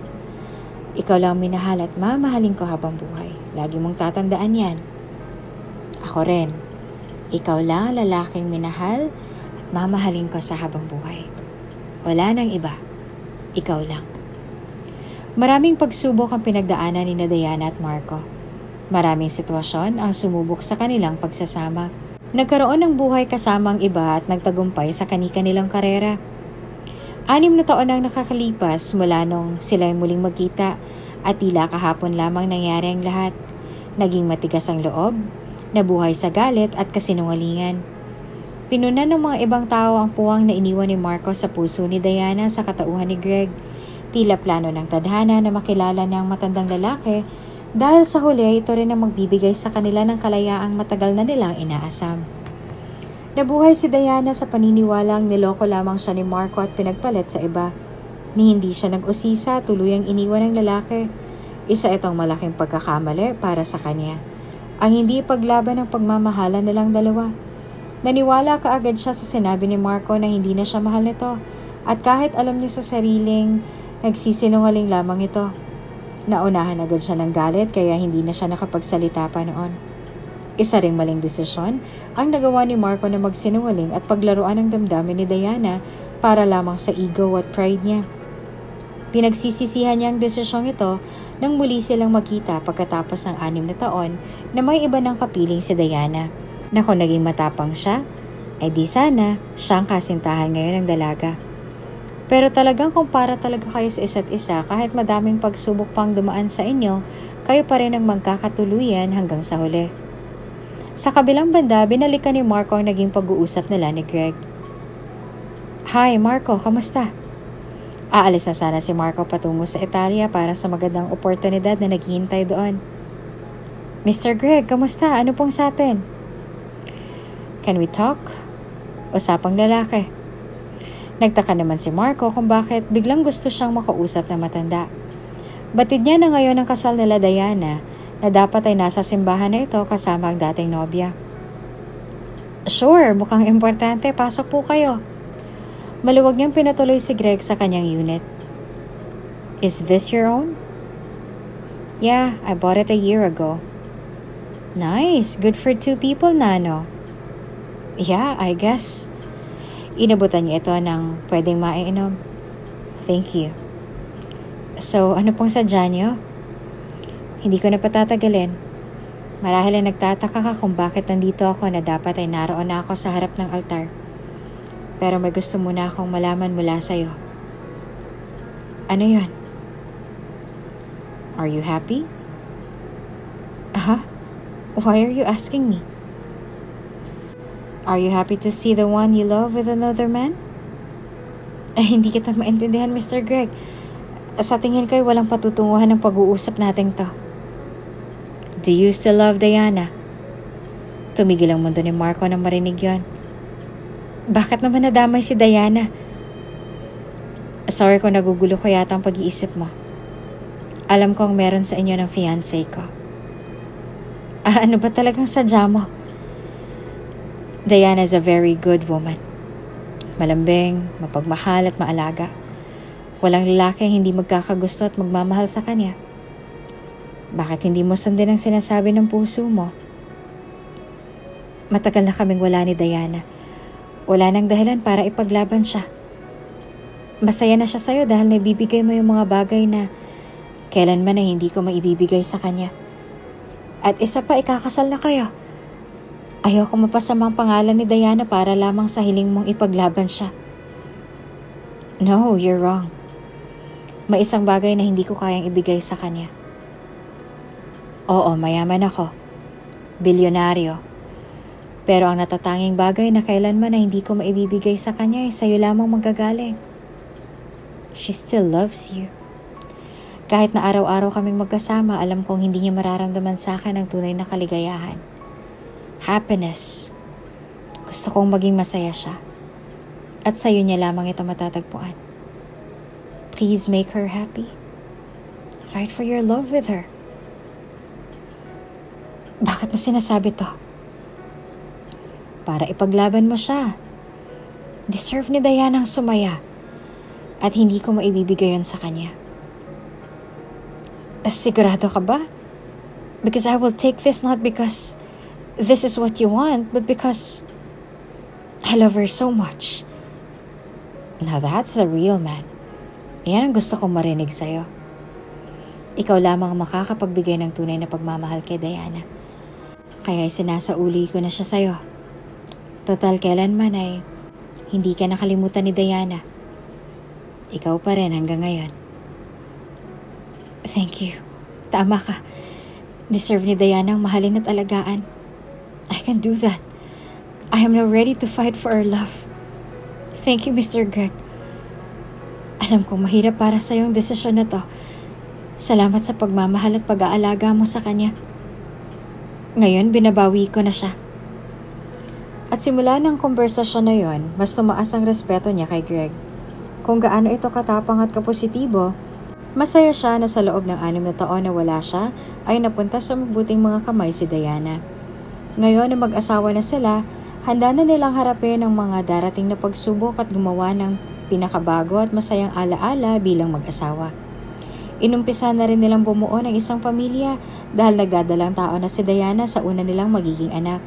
Ikaw lang minahal at mamahalin ko habang buhay. Lagi mong tatandaan yan. Ako rin. Ikaw lang lalaking minahal at mamahalin ko sa habang buhay. Wala nang iba. Ikaw lang. Maraming pagsubok ang pinagdaanan ni Diana at Marco. Maraming sitwasyon ang sumubok sa kanilang pagsasama. Nagkaroon ng buhay kasama ang iba at nagtagumpay sa kani-kanilang karera. 6 na taon ang nakakalipas mula nung sila'y muling magkita at tila kahapon lamang nangyari ang lahat. Naging matigas ang loob, nabuhay sa galit at kasinungalingan. Pinunan ng mga ibang tao ang puwang na iniwan ni Marco sa puso ni Diana sa katauhan ni Greg. Tila plano ng tadhana na makilala niya ang matandang lalaki dahil sa huli ito rin ang magbibigay sa kanila ng kalayaang matagal na nilang inaasam. Nabuhay si Diana sa paniniwalang niloko lamang siya ni Marco at pinagpalit sa iba. Ni hindi siya nag-usisa, tuluyang iniwan ng lalaki. Isa itong malaking pagkakamali para sa kanya. Ang hindi paglaban ng pagmamahalan nilang dalawa. Naniwala kaagad siya sa sinabi ni Marco na hindi na siya mahal nito at kahit alam niya sa sariling nagsisinungaling lamang ito. Naunahan agad siya ng galit kaya hindi na siya nakapagsalita pa noon. Isa ring maling desisyon ang nagawa ni Marco na magsinungaling at paglaruan ng damdamin ni Diana para lamang sa ego at pride niya. Pinagsisisihan niya ang desisyong ito nang muli silang magkita pagkatapos ng 6 na taon na may iba ng kapiling si Diana. Na kung naging matapang siya, di sana siyang kasintahan ngayon ng dalaga. Pero talagang kung para talaga kayo sa isa't isa, kahit madaming pagsubok pang dumaan sa inyo, kayo pa rin ang magkakatuluyan hanggang sa huli. Sa kabilang banda, binalikan ni Marco ang naging pag-uusap nila ni Greg. Hi Marco, kamusta? Aalis na sana si Marco patungo sa Italia para sa magandang oportunidad na naghihintay doon. Mr. Greg, kamusta? Ano pong sa atin? Can we talk? Usapang lalaki. Nagtaka naman si Marco kung bakit biglang gusto siyang makausap ng matanda. Batid niya na ngayon ang kasal nila Diana na dapat ay nasa simbahan na ito kasama ang dating nobya. Sure, mukhang importante. Pasok po kayo. Maluwag niyang pinatuloy si Greg sa kanyang unit. Is this your own? Yeah, I bought it a year ago. Nice. Good for 2 people na, no? Yeah, I guess. Inabutan niya ito ng pwedeng maiinom. Thank you. So, ano pong sadya niyo? Hindi ko na patatagalin. Marahil ay nagtataka ka kung bakit nandito ako na dapat ay naroon na ako sa harap ng altar. Pero may gusto muna akong malaman mula sa'yo. Ano yun? Are you happy? Why are you asking me? Are you happy to see the one you love with another man? Hindi kita maintindihan, Mr. Greg. Sa tingin ko'y walang patutunguhan ng pag-uusap natin to. Do you still love Diana? Tumigil ang mundo ni Marco nang marinig yon. Bakit naman nadamay si Diana? Sorry kung nagugulo ko yata ang pag-iisip mo. Alam kong meron sa inyo ng fiancé ko. Ano ba talagang sadya mo? Diana is a very good woman. Malambing, mapagmahal at maalaga. Walang lalaki ang hindi magkakagusto at magmamahal sa kanya. Bakit hindi mo sundin ang sinasabi ng puso mo? Matagal na kaming wala ni Diana. Wala nang dahilan para ipaglaban siya. Masaya na siya sa'yo dahil naibibigay mo yung mga bagay na kailanman ay hindi ko maibibigay sa kanya. At isa pa, ikakasal na kayo. Ayoko mapasama ang pangalan ni Diana para lamang sa hiling mong ipaglaban siya. No, you're wrong. May isang bagay na hindi ko kayang ibigay sa kanya. Oo, mayaman ako. Bilyonaryo. Pero ang natatanging bagay na kailanman na hindi ko maibibigay sa kanya ay sa'yo lamang magagaling. She still loves you. Kahit na araw-araw kaming magkasama, alam kong hindi niya mararamdaman sa akin ang tunay na kaligayahan. Happiness. Gusto kong maging masaya siya. At sa'yo niya lamang ito matatagpuan. Please make her happy. Fight for your love with her. Bakit mo sinasabi to? Para ipaglaban mo siya. Deserve ni Diana ang sumaya. At hindi ko maibibigay yun sa kanya. Sigurado ka ba? Because I will take this not because this is what you want, but because I love her so much. Now that's a real man. Yan ang gusto kong marinig sa'yo. Ikaw lamang makakapagbigay ng tunay na pagmamahal kay Diana. Kaya sinasauli ko na siya sa'yo. Total kailanman ay hindi ka nakalimutan ni Diana. Ikaw pa rin hanggang ngayon. Thank you. Tama ka. Deserve ni Diana ang mahalin at alagaan. I can do that. I am now ready to fight for her love. Thank you, Mr. Greg. Alam kong mahirap para sa yung desisyon na to. Salamat sa pagmamahal at pag-aalaga mo sa kanya. Ngayon, binabawi ko na siya. At simula ng konversasyon na yon, mas tumaas ang respeto niya kay Greg. Kung gaano ito katapang at kapositibo, masaya siya na sa loob ng 6 na taon na wala siya, ay napunta sa mabuting mga kamay si Diana. Ngayon na mag-asawa na sila, handa na nilang harapin ang mga darating na pagsubok at gumawa ng pinakabago at masayang alaala bilang mag-asawa. Inumpisa na rin nilang bumuo ng isang pamilya dahil nagdadalang tao na si Diana sa una nilang magiging anak.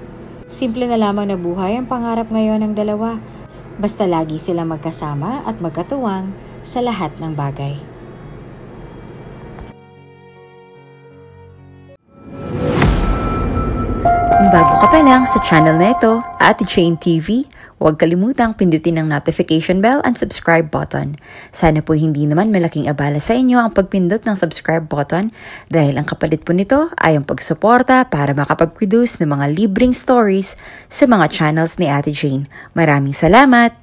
Simple na lamang na buhay ang pangarap ngayon ng dalawa, basta lagi silang magkasama at magkatuwang sa lahat ng bagay. Kung bago ka pa lang sa channel na ito, Ate Jane TV, huwag kalimutang pindutin ang notification bell and subscribe button. Sana po hindi naman malaking abala sa inyo ang pagpindot ng subscribe button dahil ang kapalit po nito ay ang pagsuporta para makapag-produce ng mga libreng stories sa mga channels ni Ate Jane. Maraming salamat!